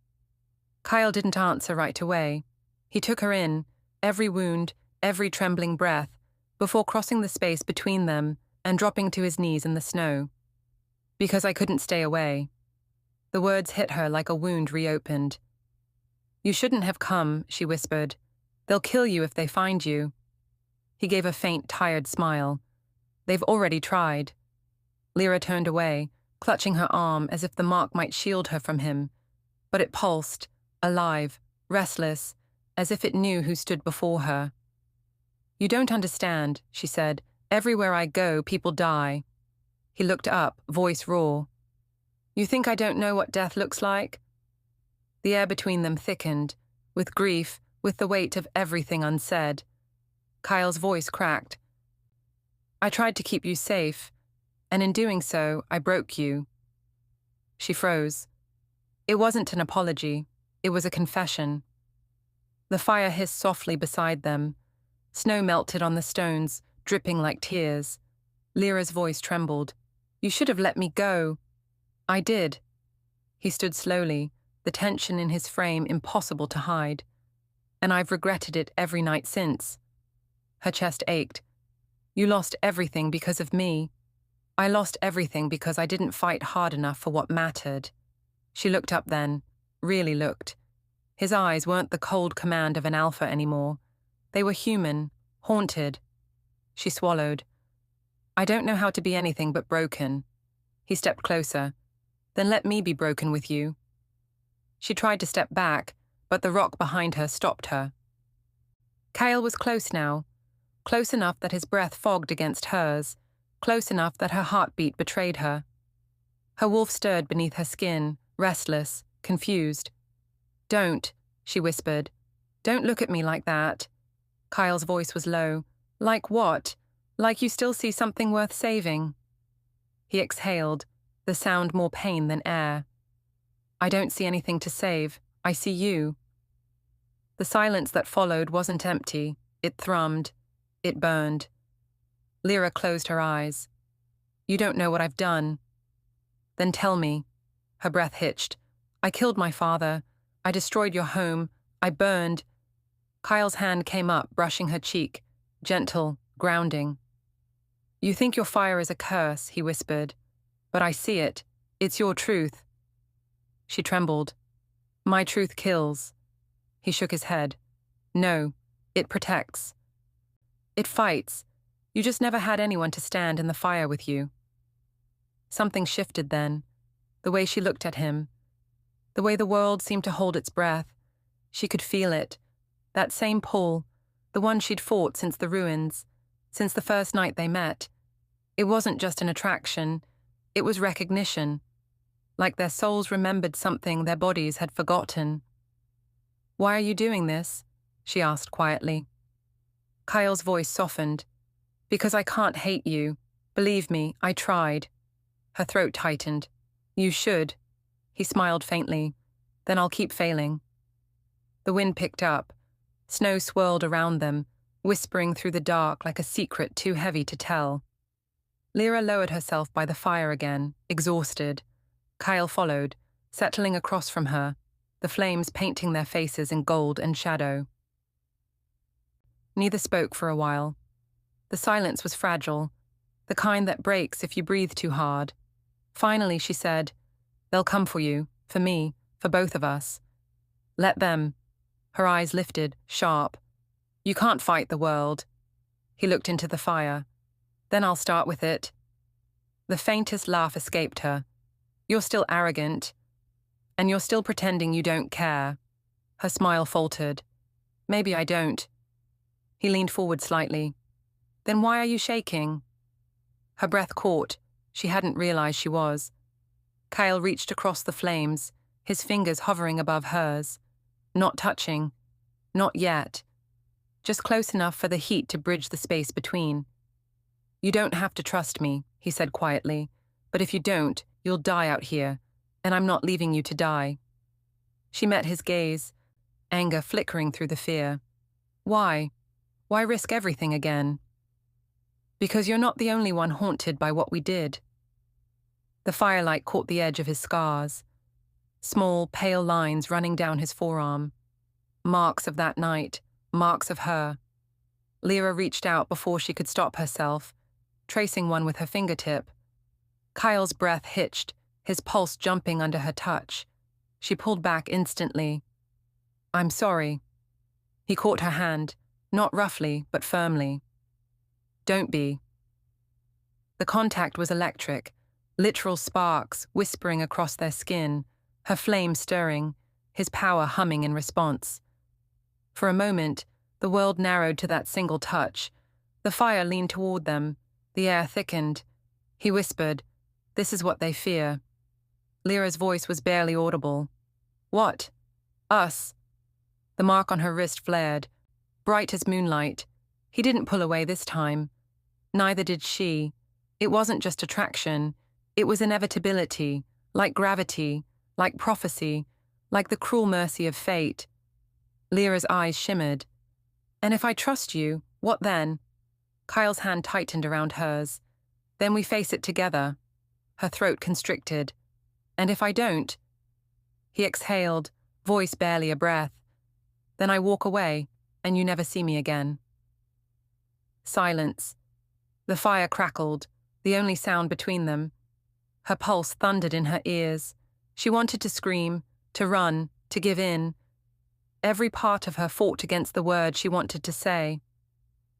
Kael didn't answer right away. He took her in, every wound, every trembling breath, before crossing the space between them and dropping to his knees in the snow. "Because I couldn't stay away." The words hit her like a wound reopened. "You shouldn't have come," she whispered. "They'll kill you if they find you." He gave a faint, tired smile. "They've already tried." Lira turned away, clutching her arm as if the mark might shield her from him. But it pulsed, alive, restless, as if it knew who stood before her. "You don't understand," she said. "Everywhere I go, people die." He looked up, voice raw. "You think I don't know what death looks like?" The air between them thickened, with grief, with the weight of everything unsaid. Kael's voice cracked. "I tried to keep you safe, and in doing so, I broke you." She froze. It wasn't an apology. It was a confession. The fire hissed softly beside them. Snow melted on the stones, dripping like tears. Lira's voice trembled. You should have let me go. I did. He stood slowly, the tension in his frame impossible to hide. And I've regretted it every night since. Her chest ached. You lost everything because of me. I lost everything because I didn't fight hard enough for what mattered. She looked up then, really looked. His eyes weren't the cold command of an alpha anymore. They were human, haunted. She swallowed. I don't know how to be anything but broken. He stepped closer. Then let me be broken with you. She tried to step back, but the rock behind her stopped her. Kael was close now, close enough that his breath fogged against hers, close enough that her heartbeat betrayed her. Her wolf stirred beneath her skin, restless, confused. Don't, she whispered. Don't look at me like that. Kael's voice was low. Like what? Like you still see something worth saving. He exhaled, the sound more pain than air. I don't see anything to save. I see you. The silence that followed wasn't empty. It thrummed. It burned. Lira closed her eyes. You don't know what I've done. Then tell me. Her breath hitched. I killed my father. I destroyed your home. I burned. Kael's hand came up, brushing her cheek. Gentle, grounding. You think your fire is a curse, he whispered. But I see it. It's your truth. She trembled. My truth kills. He shook his head. No, it protects. It fights. You just never had anyone to stand in the fire with you. Something shifted then. The way she looked at him. The way the world seemed to hold its breath. She could feel it. That same pull. The one she'd fought since the ruins. Since the first night they met. It wasn't just an attraction. It was recognition. Like their souls remembered something their bodies had forgotten. Why are you doing this? She asked quietly. Kael's voice softened. Because I can't hate you. Believe me, I tried. Her throat tightened. You should. He smiled faintly. Then I'll keep failing. The wind picked up. Snow swirled around them, whispering through the dark like a secret too heavy to tell. Lira lowered herself by the fire again, exhausted. Kael followed, settling across from her, the flames painting their faces in gold and shadow. Neither spoke for a while. The silence was fragile, the kind that breaks if you breathe too hard. Finally, she said, They'll come for you, for me, for both of us. Let them. Her eyes lifted, sharp. You can't fight the world. He looked into the fire. Then I'll start with it. The faintest laugh escaped her. You're still arrogant. And you're still pretending you don't care. Her smile faltered. Maybe I don't. He leaned forward slightly. Then why are you shaking? Her breath caught. She hadn't realized she was. Kael reached across the flames, his fingers hovering above hers. Not touching. Not yet. Just close enough for the heat to bridge the space between. You don't have to trust me, he said quietly. But if you don't, you'll die out here, and I'm not leaving you to die. She met his gaze, anger flickering through the fear. Why? Why risk everything again? Because you're not the only one haunted by what we did. The firelight caught the edge of his scars. Small, pale lines running down his forearm. Marks of that night, marks of her. Lira reached out before she could stop herself, tracing one with her fingertip. Kael's breath hitched, his pulse jumping under her touch. She pulled back instantly. I'm sorry. He caught her hand, not roughly, but firmly. Don't be. The contact was electric, literal sparks whispering across their skin, her flame stirring, his power humming in response. For a moment, the world narrowed to that single touch. The fire leaned toward them. The air thickened. He whispered, This is what they fear. Lira's voice was barely audible. What? Us. The mark on her wrist flared, bright as moonlight. He didn't pull away this time. Neither did she. It wasn't just attraction. It was inevitability, like gravity, like prophecy, like the cruel mercy of fate. Lira's eyes shimmered. And if I trust you, what then? Kael's hand tightened around hers. Then we face it together. her throat constricted. And if I don't? He exhaled, voice barely a breath. Then I walk away, and you never see me again. Silence. The fire crackled, the only sound between them. Her pulse thundered in her ears. She wanted to scream, to run, to give in. Every part of her fought against the word she wanted to say.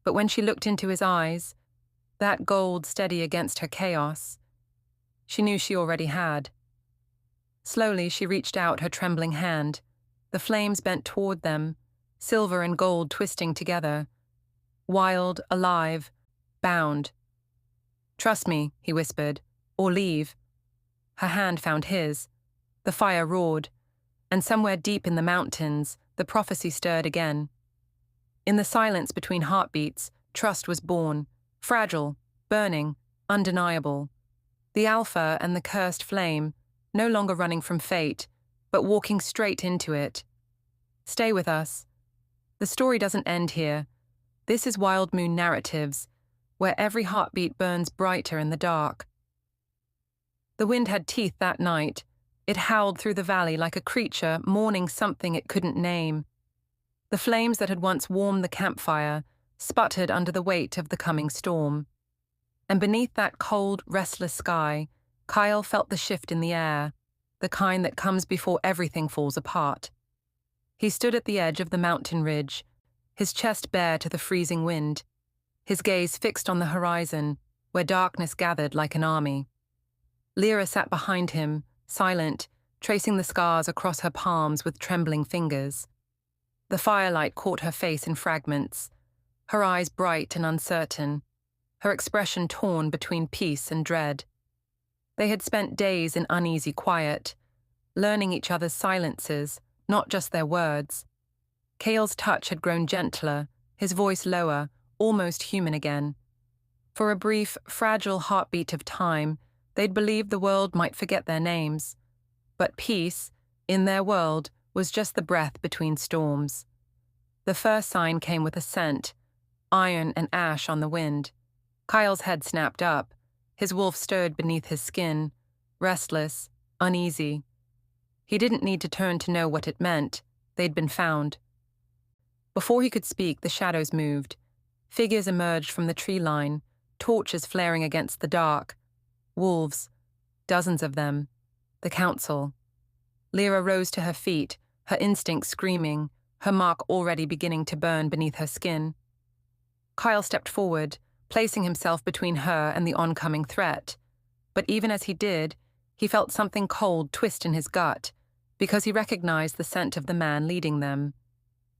But when she looked into his eyes, that gold steady against her chaos, she knew she already had. Slowly she reached out her trembling hand. The flames bent toward them, silver and gold twisting together. Wild, alive, bound. "Trust me," he whispered, "or leave." Her hand found his. The fire roared, and somewhere deep in the mountains, the prophecy stirred again. In the silence between heartbeats, trust was born, fragile, burning, undeniable. The Alpha and the cursed flame, no longer running from fate, but walking straight into it. Stay with us. The story doesn't end here. This is Wild Moon Narratives, where every heartbeat burns brighter in the dark. The wind had teeth that night. It howled through the valley like a creature mourning something it couldn't name. The flames that had once warmed the campfire sputtered under the weight of the coming storm. And beneath that cold, restless sky, Kael felt the shift in the air, the kind that comes before everything falls apart. He stood at the edge of the mountain ridge, his chest bare to the freezing wind, his gaze fixed on the horizon, where darkness gathered like an army. Lira sat behind him, silent, tracing the scars across her palms with trembling fingers. The firelight caught her face in fragments, her eyes bright and uncertain, her expression torn between peace and dread. They had spent days in uneasy quiet, learning each other's silences, not just their words. Kael's touch had grown gentler, his voice lower, almost human again. For a brief, fragile heartbeat of time, they'd believed the world might forget their names. But peace, in their world, was just the breath between storms. The first sign came with a scent, iron and ash on the wind. Kael's head snapped up. His wolf stirred beneath his skin, restless, uneasy. He didn't need to turn to know what it meant. They'd been found. Before he could speak, the shadows moved. Figures emerged from the tree line, torches flaring against the dark. Wolves, dozens of them. The council. Lira rose to her feet, her instincts screaming, her mark already beginning to burn beneath her skin. Kael stepped forward, placing himself between her and the oncoming threat. But even as he did, he felt something cold twist in his gut, because he recognized the scent of the man leading them.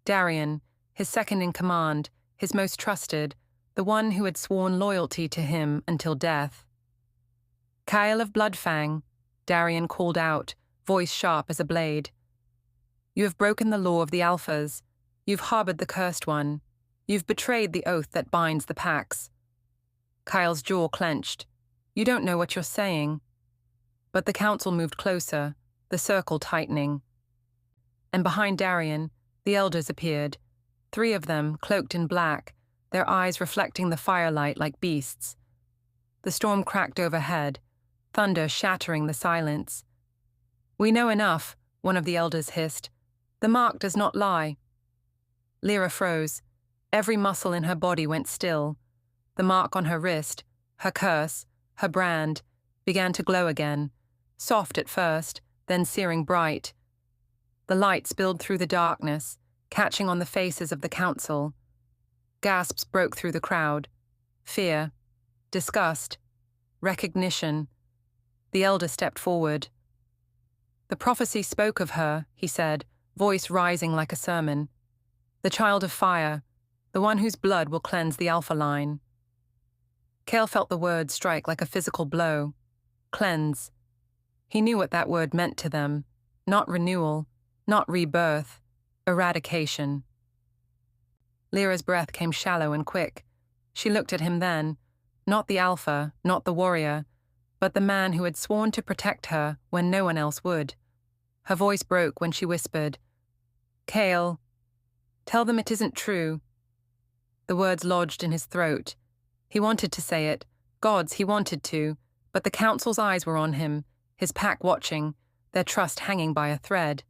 Darian, his second in command, his most trusted, the one who had sworn loyalty to him until death. "Kael of Bloodfang," Darian called out, voice sharp as a blade. "You have broken the law of the Alphas. You've harbored the Cursed One. You've betrayed the oath that binds the packs." Kael's jaw clenched. "You don't know what you're saying." But the council moved closer, the circle tightening. And behind Darian, the elders appeared, 3 of them cloaked in black, their eyes reflecting the firelight like beasts. The storm cracked overhead, thunder shattering the silence. "We know enough," one of the elders hissed. "The mark does not lie." Lira froze. Every muscle in her body went still. The mark on her wrist, her curse, her brand, began to glow again, soft at first, then searing bright. The light spilled through the darkness, catching on the faces of the council. Gasps broke through the crowd. Fear, disgust, recognition. The elder stepped forward. "The prophecy spoke of her," he said, voice rising like a sermon. "The child of fire, the one whose blood will cleanse the Alpha line." Kael felt the word strike like a physical blow. Cleanse. He knew what that word meant to them. Not renewal, not rebirth, eradication. Lyra's breath came shallow and quick. She looked at him then, not the Alpha, not the warrior, but the man who had sworn to protect her when no one else would. Her voice broke when she whispered, "Kael, tell them it isn't true." The words lodged in his throat. He wanted to say it, gods, he wanted to, But the council's eyes were on him, his pack watching, their trust hanging by a thread.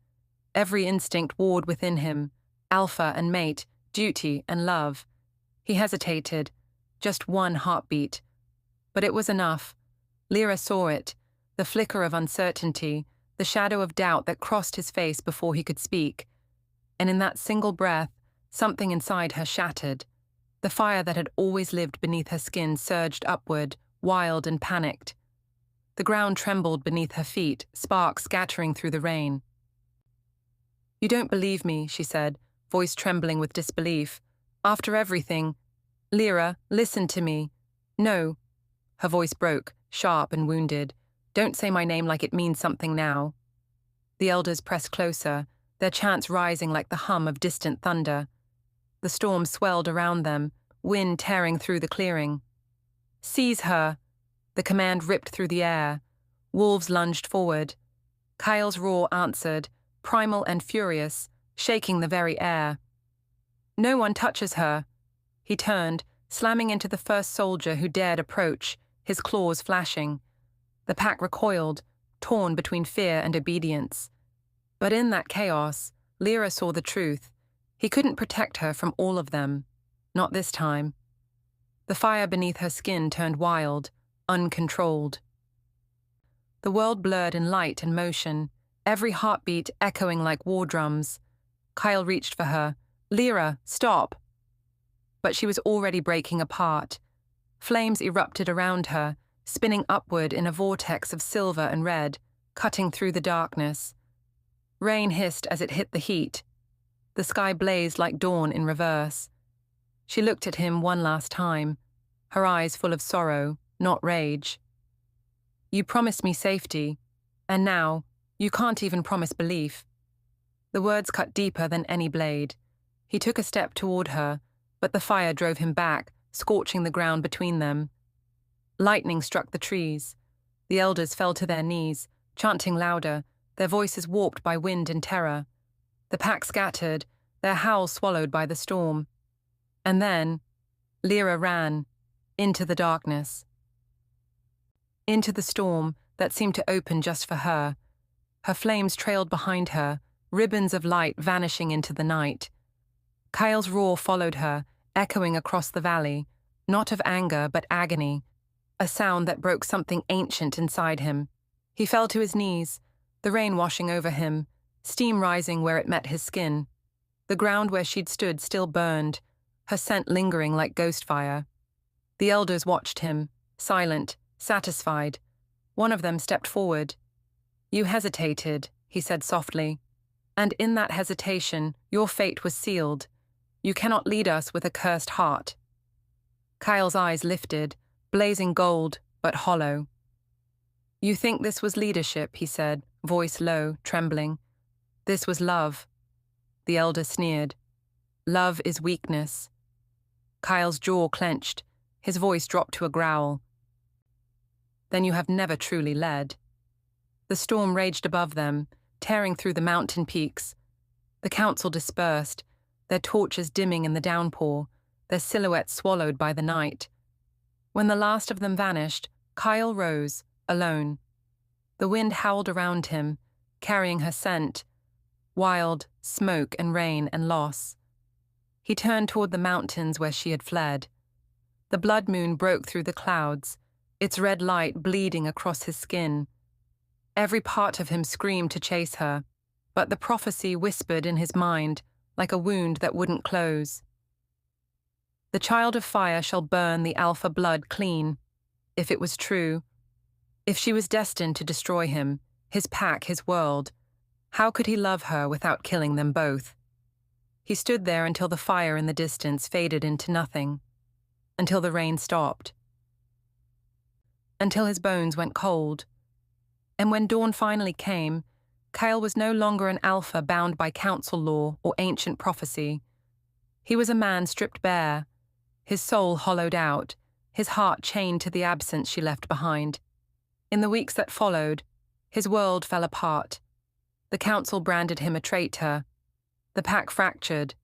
Every instinct warred within him, alpha and mate, duty and love. He hesitated, just one heartbeat. But it was enough. Lira saw it, the flicker of uncertainty, the shadow of doubt that crossed his face before he could speak. And in that single breath, something inside her shattered. The fire that had always lived beneath her skin surged upward, wild and panicked. The ground trembled beneath her feet, sparks scattering through the rain. "You don't believe me," she said, voice trembling with disbelief. "After everything. Lira, listen to me." "No." Her voice broke, sharp and wounded. "Don't say my name like it means something now." The elders pressed closer, their chants rising like the hum of distant thunder. The storm swelled around them, wind tearing through the clearing. "Seize her!" The command ripped through the air. Wolves lunged forward. Kael's roar answered, primal and furious, shaking the very air. "No one touches her." He turned, slamming into the first soldier who dared approach, his claws flashing. The pack recoiled, torn between fear and obedience. But in that chaos, Lira saw the truth. He couldn't protect her from all of them. Not this time. The fire beneath her skin turned wild, uncontrolled. The world blurred in light and motion, every heartbeat echoing like war drums. Kael reached for her. "Lira, stop!" But she was already breaking apart. Flames erupted around her, spinning upward in a vortex of silver and red, cutting through the darkness. Rain hissed as it hit the heat. The sky blazed like dawn in reverse. She looked at him one last time, her eyes full of sorrow, not rage. "You promised me safety, and now you can't even promise belief." The words cut deeper than any blade. He took a step toward her, but the fire drove him back, scorching the ground between them. Lightning struck the trees. The elders fell to their knees, chanting louder, their voices warped by wind and terror. The pack scattered, their howls swallowed by the storm. And then, Lira ran, into the darkness. Into the storm that seemed to open just for her. Her flames trailed behind her, ribbons of light vanishing into the night. Kael's roar followed her, echoing across the valley, not of anger but agony, a sound that broke something ancient inside him. He fell to his knees, the rain washing over him, steam rising where it met his skin. The ground where she'd stood still burned, her scent lingering like ghost fire. The elders watched him, silent, satisfied. One of them stepped forward. "You hesitated," he said softly. "And in that hesitation, your fate was sealed. You cannot lead us with a cursed heart." Kael's eyes lifted, blazing gold, but hollow. "You think this was leadership," he said, voice low, trembling. "This was love." The elder sneered. "Love is weakness." Kael's jaw clenched, his voice dropped to a growl. "Then you have never truly led." The storm raged above them, tearing through the mountain peaks. The council dispersed, their torches dimming in the downpour, their silhouettes swallowed by the night. When the last of them vanished, Kael rose, alone. The wind howled around him, carrying her scent, wild, smoke and rain and loss. He turned toward the mountains where she had fled. The blood moon broke through the clouds, its red light bleeding across his skin. Every part of him screamed to chase her, but the prophecy whispered in his mind like a wound that wouldn't close. The child of fire shall burn the alpha blood clean. If it was true, if she was destined to destroy him, his pack, his world, how could he love her without killing them both? He stood there until the fire in the distance faded into nothing, until the rain stopped, until his bones went cold. And when dawn finally came, Kael was no longer an alpha bound by council law or ancient prophecy. He was a man stripped bare, his soul hollowed out, his heart chained to the absence she left behind. In the weeks that followed, his world fell apart. The council branded him a traitor. The pack fractured.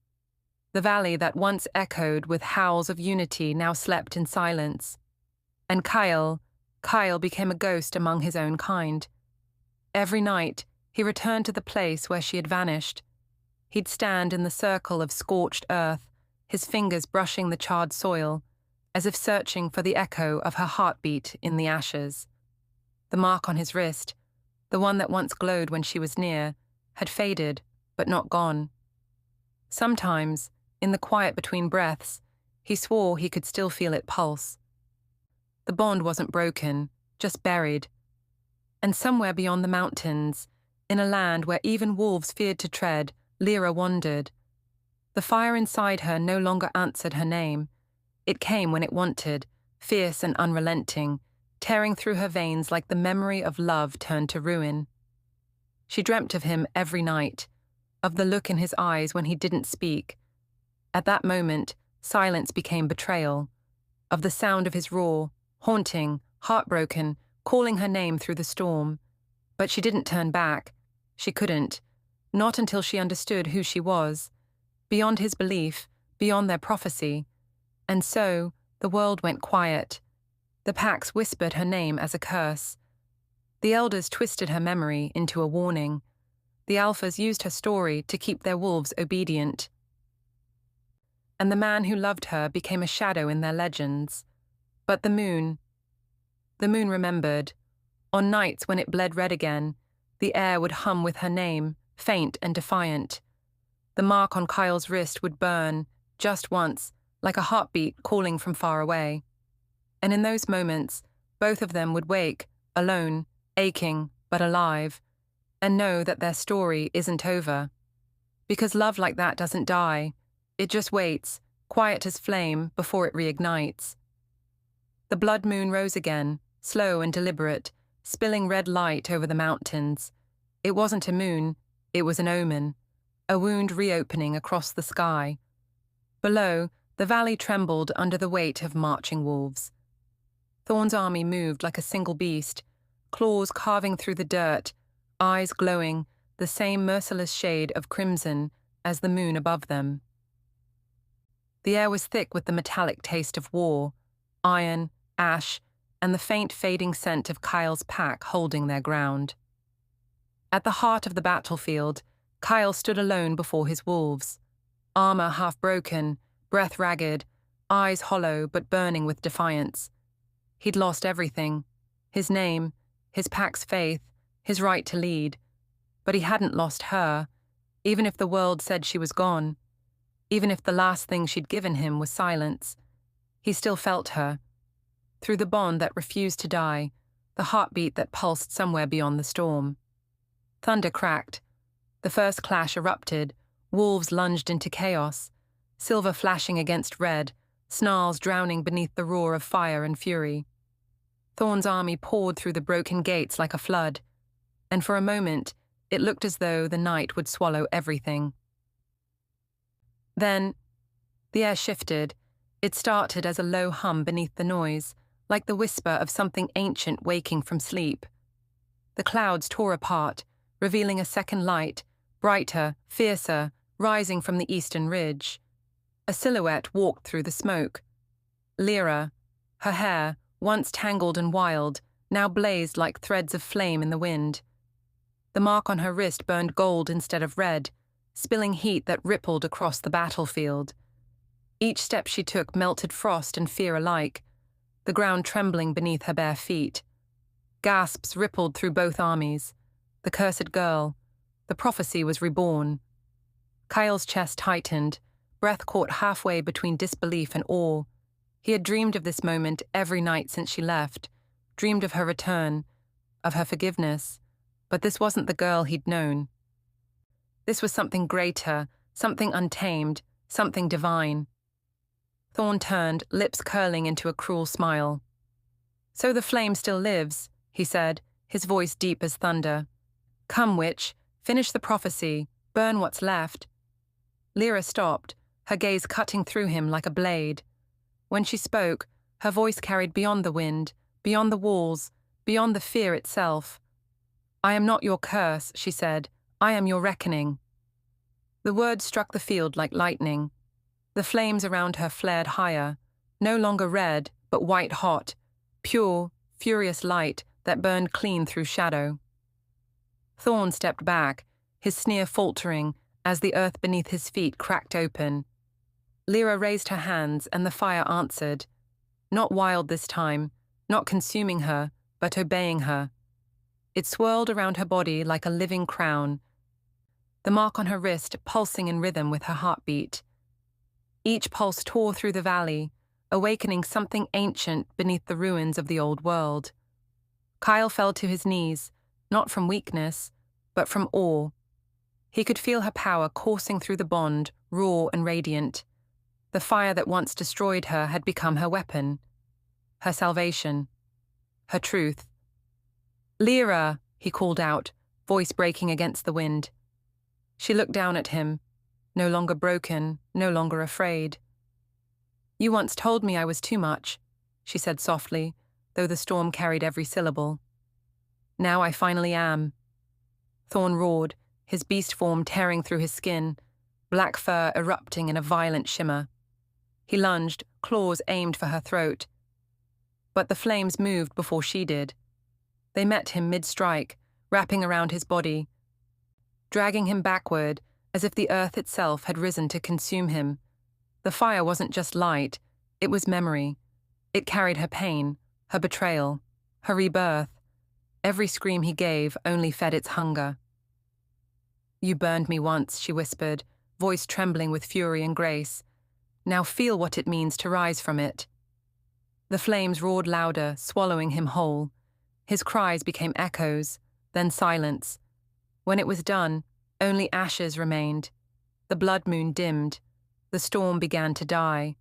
The valley that once echoed with howls of unity now slept in silence. And Kael, Kael became a ghost among his own kind. Every night, he returned to the place where she had vanished. He'd stand in the circle of scorched earth, his fingers brushing the charred soil, as if searching for the echo of her heartbeat in the ashes. The mark on his wrist, the one that once glowed when she was near, had faded, but not gone. Sometimes, in the quiet between breaths, he swore he could still feel it pulse. The bond wasn't broken, just buried. And somewhere beyond the mountains, in a land where even wolves feared to tread, Lira wandered. The fire inside her no longer answered her name. It came when it wanted, fierce and unrelenting, tearing through her veins like the memory of love turned to ruin. She dreamt of him every night, of the look in his eyes when he didn't speak. At that moment, silence became betrayal, of the sound of his roar, haunting, heartbroken, calling her name through the storm. But she didn't turn back. She couldn't, not until she understood who she was, beyond his belief, beyond their prophecy. And so, the world went quiet. The packs whispered her name as a curse. The elders twisted her memory into a warning. The alphas used her story to keep their wolves obedient. And the man who loved her became a shadow in their legends. But the moon remembered. On nights when it bled red again, the air would hum with her name, faint and defiant. The mark on Kael's wrist would burn, just once, like a heartbeat calling from far away. And in those moments, both of them would wake, alone, aching, but alive, and know that their story isn't over. Because love like that doesn't die. It just waits, quiet as flame, before it reignites. The blood moon rose again, slow and deliberate, spilling red light over the mountains. It wasn't a moon, it was an omen, a wound reopening across the sky. Below, the valley trembled under the weight of marching wolves. Thorn's army moved like a single beast, claws carving through the dirt, eyes glowing, the same merciless shade of crimson as the moon above them. The air was thick with the metallic taste of war, iron, ash, and the faint fading scent of Kael's pack holding their ground. At the heart of the battlefield, Kael stood alone before his wolves, armor half broken, breath ragged, eyes hollow but burning with defiance. He'd lost everything, his name, his pack's faith, his right to lead. But he hadn't lost her, even if the world said she was gone, even if the last thing she'd given him was silence. He still felt her, through the bond that refused to die, the heartbeat that pulsed somewhere beyond the storm. Thunder cracked. The first clash erupted, wolves lunged into chaos, silver flashing against red, snarls drowning beneath the roar of fire and fury. Thorn's army poured through the broken gates like a flood, and for a moment it looked as though the night would swallow everything. Then, the air shifted. It started as a low hum beneath the noise, like the whisper of something ancient waking from sleep. The clouds tore apart, revealing a second light, brighter, fiercer, rising from the eastern ridge. A silhouette walked through the smoke. Lira, her hair, once tangled and wild, now blazed like threads of flame in the wind. The mark on her wrist burned gold instead of red, spilling heat that rippled across the battlefield. Each step she took melted frost and fear alike, the ground trembling beneath her bare feet. Gasps rippled through both armies. The cursed girl. The prophecy was reborn. Kael's chest tightened, breath caught halfway between disbelief and awe. He had dreamed of this moment every night since she left, dreamed of her return, of her forgiveness, but this wasn't the girl he'd known. This was something greater, something untamed, something divine. Thorn turned, lips curling into a cruel smile. "So the flame still lives," he said, his voice deep as thunder. "Come, witch, finish the prophecy, burn what's left." Lira stopped, her gaze cutting through him like a blade. When she spoke, her voice carried beyond the wind, beyond the walls, beyond the fear itself. "I am not your curse," she said. "I am your reckoning." The words struck the field like lightning. The flames around her flared higher, no longer red, but white-hot, pure, furious light that burned clean through shadow. Thorn stepped back, his sneer faltering as the earth beneath his feet cracked open. Lira raised her hands and the fire answered, not wild this time, not consuming her, but obeying her. It swirled around her body like a living crown, the mark on her wrist pulsing in rhythm with her heartbeat. Each pulse tore through the valley, awakening something ancient beneath the ruins of the old world. Kael fell to his knees, not from weakness, but from awe. He could feel her power coursing through the bond, raw and radiant. The fire that once destroyed her had become her weapon, her salvation, her truth. "Lira," he called out, voice breaking against the wind. She looked down at him, no longer broken, no longer afraid. "You once told me I was too much," she said softly, though the storm carried every syllable. "Now I finally am." Thorn roared, his beast form tearing through his skin, black fur erupting in a violent shimmer. He lunged, claws aimed for her throat. But the flames moved before she did. They met him mid-strike, wrapping around his body, dragging him backward as if the earth itself had risen to consume him. The fire wasn't just light, it was memory. It carried her pain, her betrayal, her rebirth. Every scream he gave only fed its hunger. "You burned me once," she whispered, voice trembling with fury and grace. "Now feel what it means to rise from it." The flames roared louder, swallowing him whole. His cries became echoes, then silence. When it was done, only ashes remained. The blood moon dimmed. The storm began to die.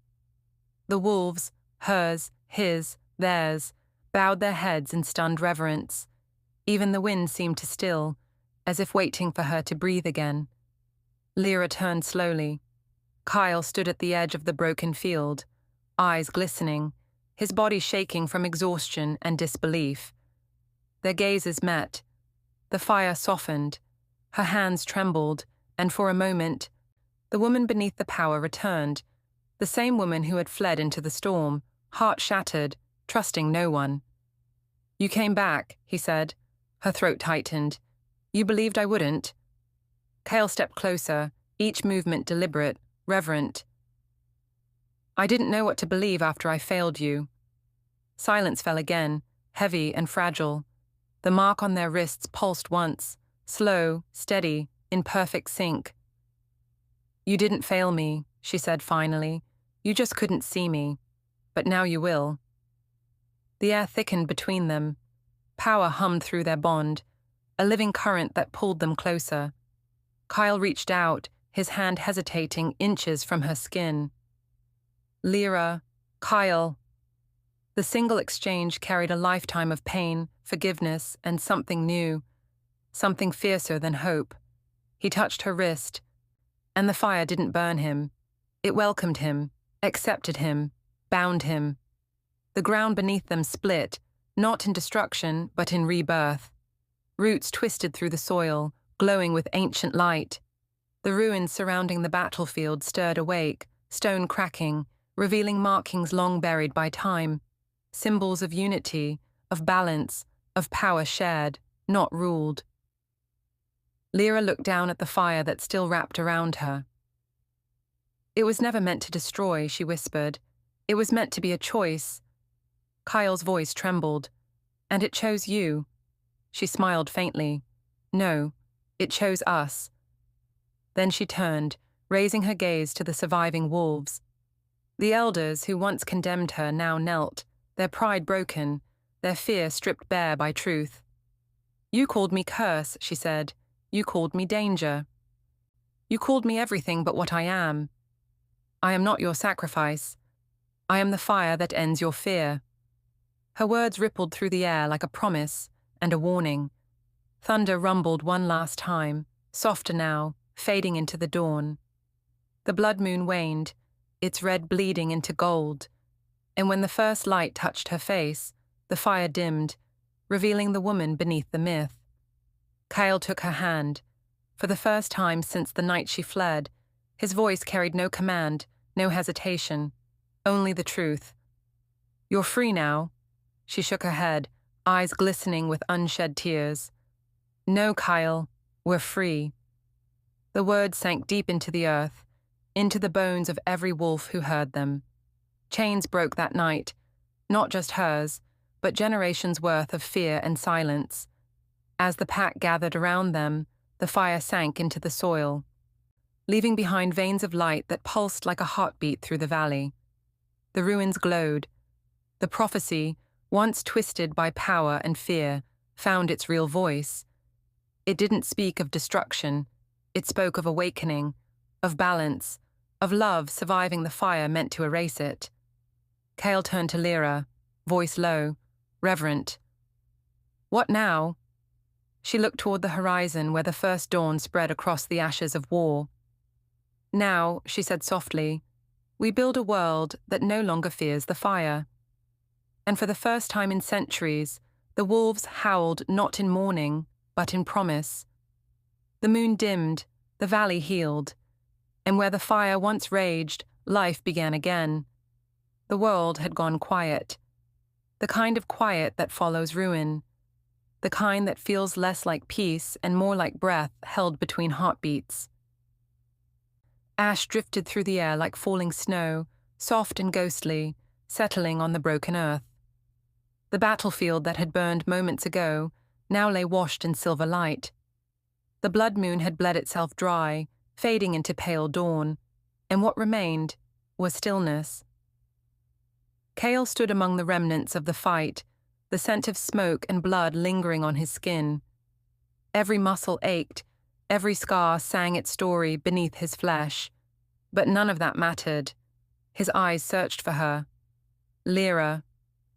The wolves, hers, his, theirs, bowed their heads in stunned reverence. Even the wind seemed to still, as if waiting for her to breathe again. Lira turned slowly. Kael stood at the edge of the broken field, eyes glistening, his body shaking from exhaustion and disbelief. Their gazes met. The fire softened, her hands trembled, and for a moment, the woman beneath the power returned, the same woman who had fled into the storm, heart shattered, trusting no one. "You came back," he said. Her throat tightened. "You believed I wouldn't?" Kael stepped closer, each movement deliberate, reverent. "I didn't know what to believe after I failed you." Silence fell again, heavy and fragile. The mark on their wrists pulsed once, slow, steady, in perfect sync. "You didn't fail me," she said finally. "You just couldn't see me. But now you will." The air thickened between them. Power hummed through their bond, a living current that pulled them closer. Kael reached out, his hand hesitating inches from her skin. "Lira, Kael." The single exchange carried a lifetime of pain, forgiveness, and something new, something fiercer than hope. He touched her wrist, and the fire didn't burn him. It welcomed him, accepted him, bound him. The ground beneath them split, not in destruction, but in rebirth. Roots twisted through the soil, glowing with ancient light. The ruins surrounding the battlefield stirred awake, stone cracking, revealing markings long buried by time, symbols of unity, of balance, of power shared, not ruled. Lira looked down at the fire that still wrapped around her. "It was never meant to destroy," she whispered. "It was meant to be a choice." Kael's voice trembled. "And it chose you." She smiled faintly. "No, it chose us." Then she turned, raising her gaze to the surviving wolves. The elders who once condemned her now knelt, their pride broken, their fear stripped bare by truth. "You called me curse," she said. "You called me danger. You called me everything but what I am. I am not your sacrifice. I am the fire that ends your fear." Her words rippled through the air like a promise and a warning. Thunder rumbled one last time, softer now, fading into the dawn. The blood moon waned, its red bleeding into gold, and when the first light touched her face, the fire dimmed, revealing the woman beneath the myth. Kael took her hand. For the first time since the night she fled, his voice carried no command, no hesitation, only the truth. "You're free now. She shook her head, eyes glistening with unshed tears. No, Kael, we're free. The words sank deep into the earth, into the bones of every wolf who heard them. Chains broke that night, not just hers, but generations' worth of fear and silence. As the pack gathered around them, the fire sank into the soil, leaving behind veins of light that pulsed like a heartbeat through the valley. The ruins glowed. The prophecy, once twisted by power and fear, found its real voice. It didn't speak of destruction. It spoke of awakening, of balance, of love surviving the fire meant to erase it. Kael turned to Lira, voice low, reverent. What now? She looked toward the horizon where the first dawn spread across the ashes of war. Now, she said softly, we build a world that no longer fears the fire. And for the first time in centuries, the wolves howled not in mourning, but in promise. The moon dimmed, the valley healed, and where the fire once raged, life began again. The world had gone quiet, the kind of quiet that follows ruin, the kind that feels less like peace and more like breath held between heartbeats. Ash drifted through the air like falling snow, soft and ghostly, settling on the broken earth. The battlefield that had burned moments ago now lay washed in silver light. The blood moon had bled itself dry, fading into pale dawn, and what remained was stillness. Kael stood among the remnants of the fight, the scent of smoke and blood lingering on his skin. Every muscle ached, every scar sang its story beneath his flesh, but none of that mattered. His eyes searched for her. Lira,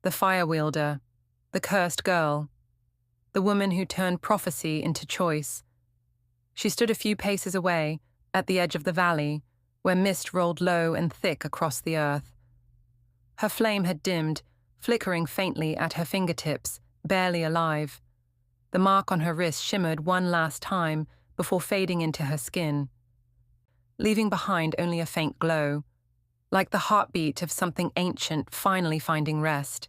the fire wielder, the cursed girl, the woman who turned prophecy into choice. She stood a few paces away, at the edge of the valley, where mist rolled low and thick across the earth. Her flame had dimmed, flickering faintly at her fingertips, barely alive. The mark on her wrist shimmered one last time before fading into her skin, leaving behind only a faint glow, like the heartbeat of something ancient finally finding rest.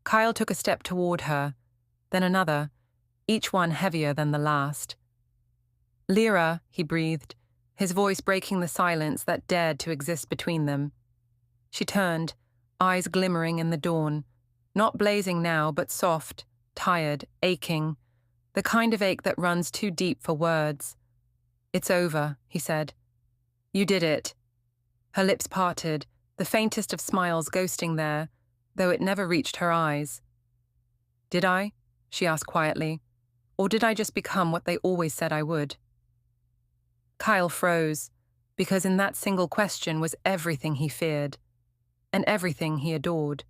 Kael took a step toward her, then another, each one heavier than the last. Lira, he breathed, his voice breaking the silence that dared to exist between them. She turned, eyes glimmering in the dawn, not blazing now, but soft, tired, aching, the kind of ache that runs too deep for words. It's over, he said. You did it. Her lips parted, the faintest of smiles ghosting there, though it never reached her eyes. Did I? She asked quietly. Or did I just become what they always said I would? Kael froze, because in that single question was everything he feared, and everything he adored.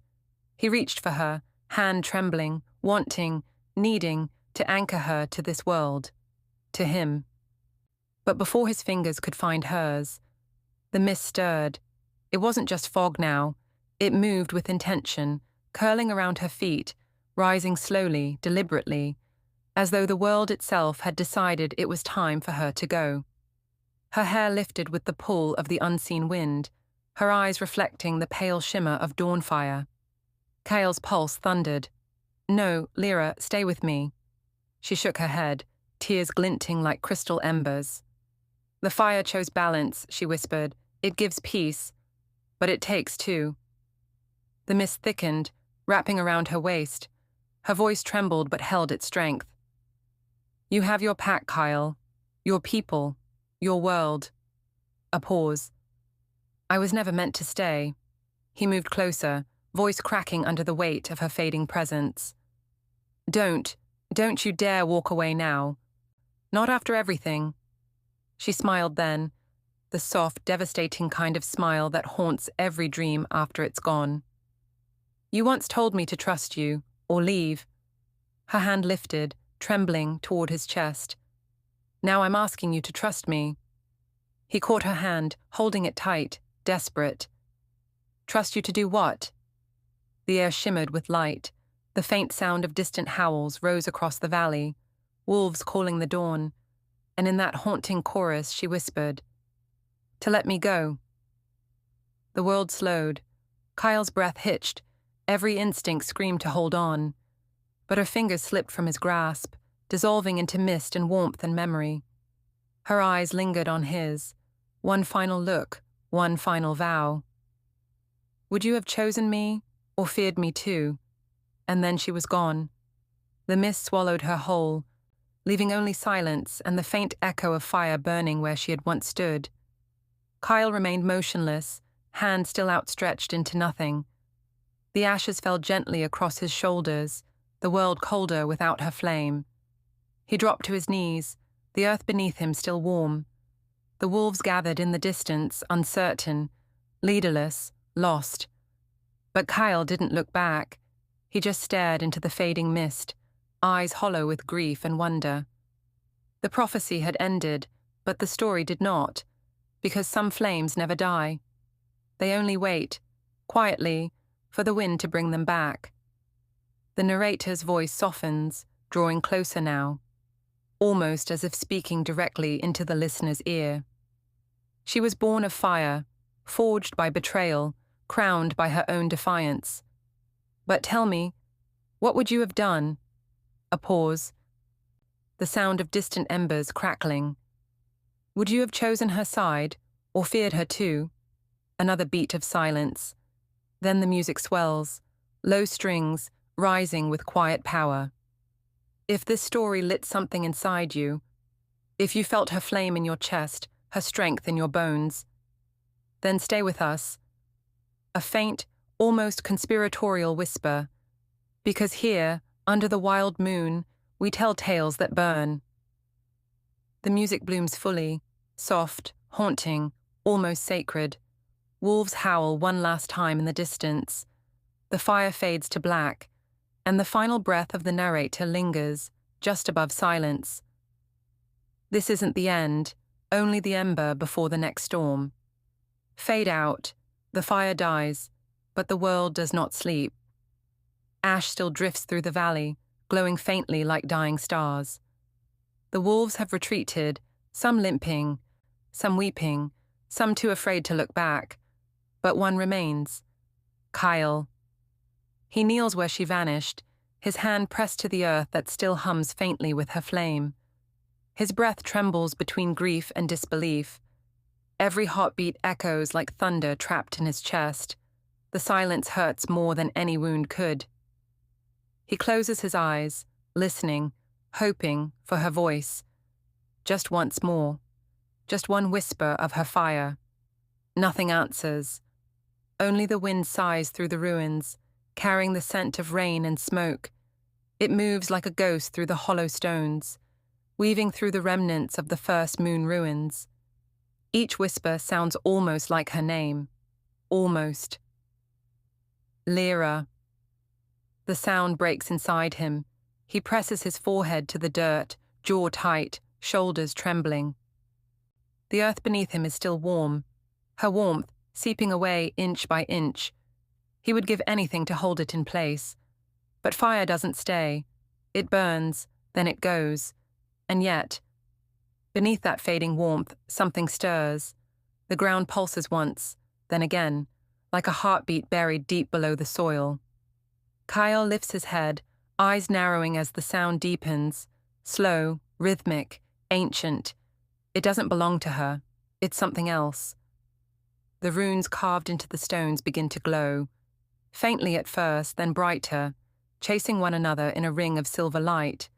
He reached for her, hand trembling, wanting, needing to anchor her to this world, to him. But before his fingers could find hers, the mist stirred. It wasn't just fog now. It moved with intention, curling around her feet, rising slowly, deliberately, as though the world itself had decided it was time for her to go. Her hair lifted with the pull of the unseen wind, her eyes reflecting the pale shimmer of dawn fire. Kael's pulse thundered. No, Lira, stay with me. She shook her head, tears glinting like crystal embers. The fire chose balance, she whispered. It gives peace, but it takes two. The mist thickened, wrapping around her waist. Her voice trembled but held its strength. You have your pack, Kael. Your people. Your world. A pause. I was never meant to stay. He moved closer, voice cracking under the weight of her fading presence. Don't you dare walk away now. Not after everything. She smiled then, the soft, devastating kind of smile that haunts every dream after it's gone. You once told me to trust you, or leave. Her hand lifted, trembling, toward his chest. Now I'm asking you to trust me. He caught her hand, holding it tight, desperate. Trust you to do what? The air shimmered with light. The faint sound of distant howls rose across the valley, wolves calling the dawn, and in that haunting chorus she whispered, to let me go. The world slowed. Kael's breath hitched, Every instinct screamed to hold on, but her fingers slipped from his grasp, dissolving into mist and warmth and memory. Her eyes lingered on his, one final look, one final vow. Would you have chosen me, or feared me too? And then she was gone. The mist swallowed her whole, leaving only silence and the faint echo of fire burning where she had once stood. Kael remained motionless, hand still outstretched into nothing. The ashes fell gently across his shoulders, the world colder without her flame. He dropped to his knees, the earth beneath him still warm. The wolves gathered in the distance, uncertain, leaderless, lost. But Kael didn't look back. He just stared into the fading mist, eyes hollow with grief and wonder. The prophecy had ended, but the story did not, because some flames never die. They only wait, quietly, for the wind to bring them back. The narrator's voice softens, drawing closer now, almost as if speaking directly into the listener's ear. She was born of fire, forged by betrayal, crowned by her own defiance. But tell me, what would you have done? A pause. The sound of distant embers crackling. Would you have chosen her side, or feared her too? Another beat of silence. Then the music swells, low strings, rising with quiet power. If this story lit something inside you, if you felt her flame in your chest, her strength in your bones, then stay with us. A faint, almost conspiratorial whisper, because here, under the wild moon, we tell tales that burn. The music blooms fully, soft, haunting, almost sacred. Wolves howl one last time in the distance. The fire fades to black, and the final breath of the narrator lingers, just above silence. This isn't the end, only the ember before the next storm. Fade out, the fire dies, but the world does not sleep. Ash still drifts through the valley, glowing faintly like dying stars. The wolves have retreated, some limping, some weeping, some too afraid to look back. But one remains. Kael. He kneels where she vanished, his hand pressed to the earth that still hums faintly with her flame. His breath trembles between grief and disbelief. Every heartbeat echoes like thunder trapped in his chest. The silence hurts more than any wound could. He closes his eyes, listening, hoping for her voice. Just once more. Just one whisper of her fire. Nothing answers. Only the wind sighs through the ruins, carrying the scent of rain and smoke. It moves like a ghost through the hollow stones, weaving through the remnants of the first moon ruins. Each whisper sounds almost like her name. Almost. Lira. The sound breaks inside him. He presses his forehead to the dirt, jaw tight, shoulders trembling. The earth beneath him is still warm, her warmth seeping away inch by inch. He would give anything to hold it in place. But fire doesn't stay. It burns, then it goes. And yet, beneath that fading warmth, something stirs. The ground pulses once, then again, like a heartbeat buried deep below the soil. Kael lifts his head, eyes narrowing as the sound deepens, slow, rhythmic, ancient. It doesn't belong to her. It's something else. The runes carved into the stones begin to glow, faintly at first, then brighter, chasing one another in a ring of silver light.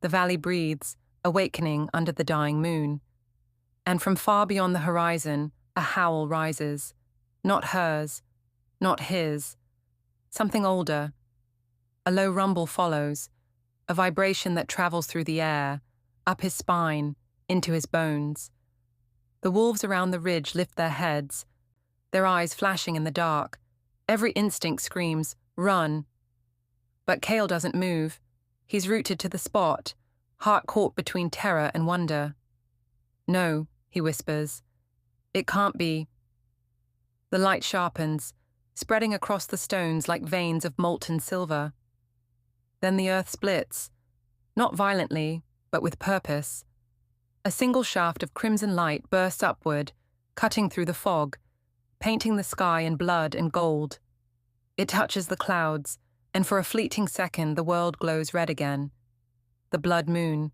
The valley breathes, awakening under the dying moon. And from far beyond the horizon, a howl rises. Not hers, not his. Something older. A low rumble follows, a vibration that travels through the air, up his spine, into his bones. The wolves around the ridge lift their heads, their eyes flashing in the dark. Every instinct screams, "Run!" But Kael doesn't move. He's rooted to the spot, heart caught between terror and wonder. "No," he whispers. "It can't be." The light sharpens, spreading across the stones like veins of molten silver. Then the earth splits, not violently, but with purpose. A single shaft of crimson light bursts upward, cutting through the fog, painting the sky in blood and gold. It touches the clouds, and for a fleeting second the world glows red again. The blood moon.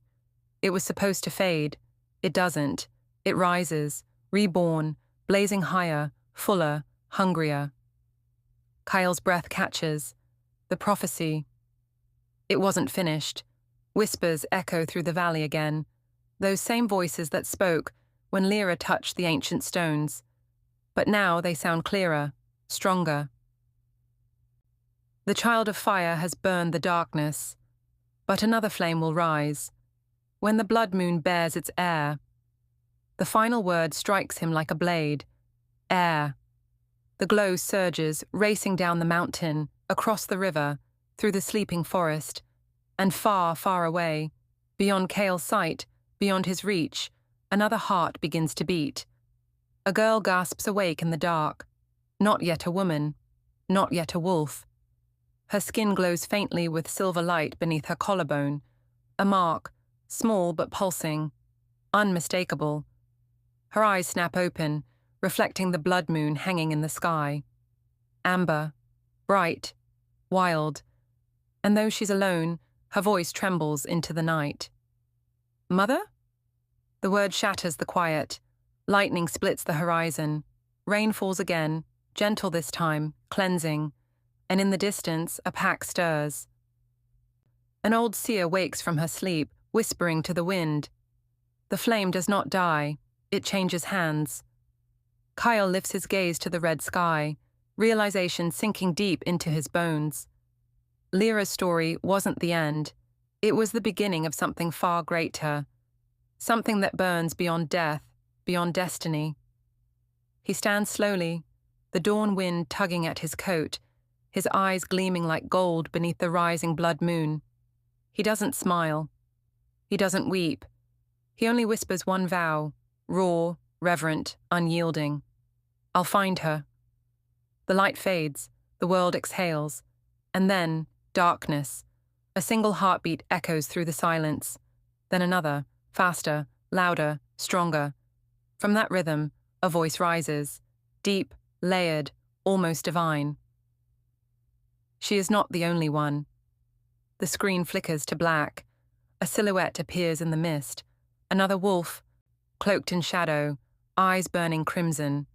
It was supposed to fade. It doesn't. It rises, reborn, blazing higher, fuller, hungrier. Kael's breath catches. The prophecy. It wasn't finished. Whispers echo through the valley again, those same voices that spoke when Lira touched the ancient stones. But now they sound clearer, stronger. The child of fire has burned the darkness, but another flame will rise. When the blood moon bears its heir, the final word strikes him like a blade. Air. The glow surges, racing down the mountain, across the river, through the sleeping forest, and far, far away, beyond Kael's sight, beyond his reach, another heart begins to beat. A girl gasps awake in the dark. Not yet a woman, not yet a wolf. Her skin glows faintly with silver light beneath her collarbone, a mark, small but pulsing, unmistakable. Her eyes snap open, reflecting the blood moon hanging in the sky. Amber, bright, wild, and though she's alone, her voice trembles into the night. Mother? The word shatters the quiet. Lightning splits the horizon. Rain falls again, gentle this time, cleansing, and in the distance a pack stirs. An old seer wakes from her sleep, whispering to the wind. The flame does not die, it changes hands. Kael lifts his gaze to the red sky, realization sinking deep into his bones. Lira's story wasn't the end. It was the beginning of something far greater, something that burns beyond death, beyond destiny. He stands slowly, the dawn wind tugging at his coat, his eyes gleaming like gold beneath the rising blood moon. He doesn't smile. He doesn't weep. He only whispers one vow, raw, reverent, unyielding. I'll find her. The light fades, the world exhales, and then darkness. A single heartbeat echoes through the silence, then another, faster, louder, stronger. From that rhythm, a voice rises, deep, layered, almost divine. She is not the only one. The screen flickers to black. A silhouette appears in the mist. Another wolf, cloaked in shadow, eyes burning crimson.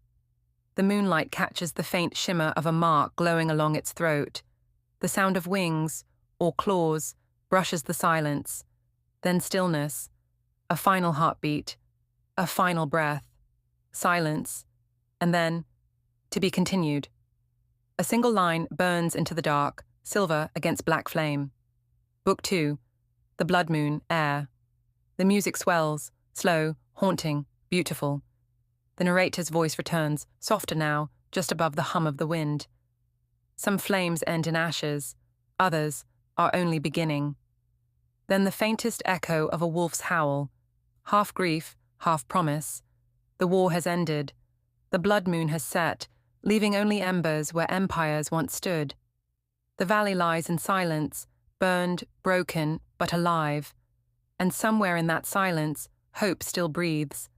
The moonlight catches the faint shimmer of a mark glowing along its throat. The sound of wings, or claws, brushes the silence. Then stillness, a final heartbeat, a final breath, silence, and then, to be continued. A single line burns into the dark, silver against black flame. Book 2, The Blood Moon, Air. The music swells, slow, haunting, beautiful. The narrator's voice returns, softer now, just above the hum of the wind. Some flames end in ashes, others are only beginning. Then the faintest echo of a wolf's howl, half grief, half promise. The war has ended. The blood moon has set, leaving only embers where empires once stood. The valley lies in silence, burned, broken, but alive. And somewhere in that silence, hope still breathes.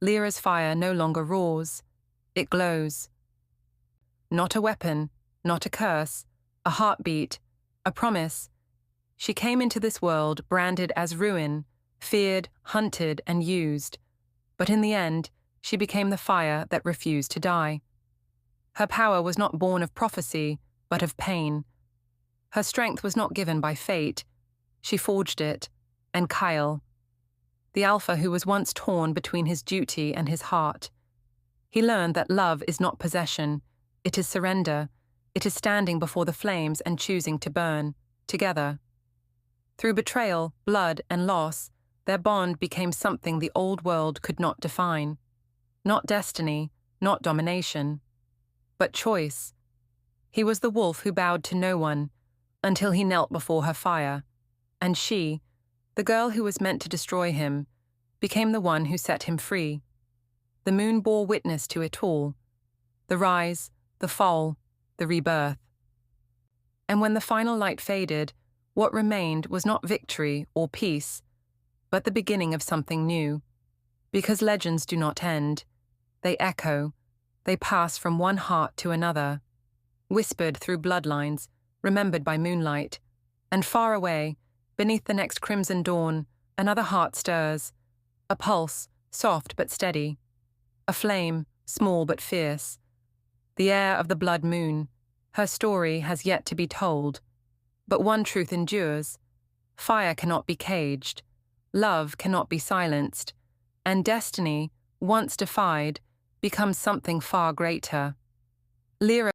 Lira's fire no longer roars. It glows. Not a weapon, not a curse, a heartbeat, a promise. She came into this world branded as ruin, feared, hunted, and used. But in the end, she became the fire that refused to die. Her power was not born of prophecy, but of pain. Her strength was not given by fate. She forged it, and Kael, the alpha who was once torn between his duty and his heart. He learned that love is not possession, it is surrender, it is standing before the flames and choosing to burn, together. Through betrayal, blood, and loss, their bond became something the old world could not define. Not destiny, not domination, but choice. He was the wolf who bowed to no one, until he knelt before her fire, and she, the girl who was meant to destroy him, became the one who set him free. The moon bore witness to it all, the rise, the fall, the rebirth. And when the final light faded, what remained was not victory or peace, but the beginning of something new. Because legends do not end. They echo. They pass from one heart to another. whispered through bloodlines, remembered by moonlight. And far away, beneath the next crimson dawn, another heart stirs, a pulse, soft but steady, a flame, small but fierce. The heir of the blood moon, her story has yet to be told. But one truth endures: fire cannot be caged, love cannot be silenced, and destiny, once defied, becomes something far greater. Lira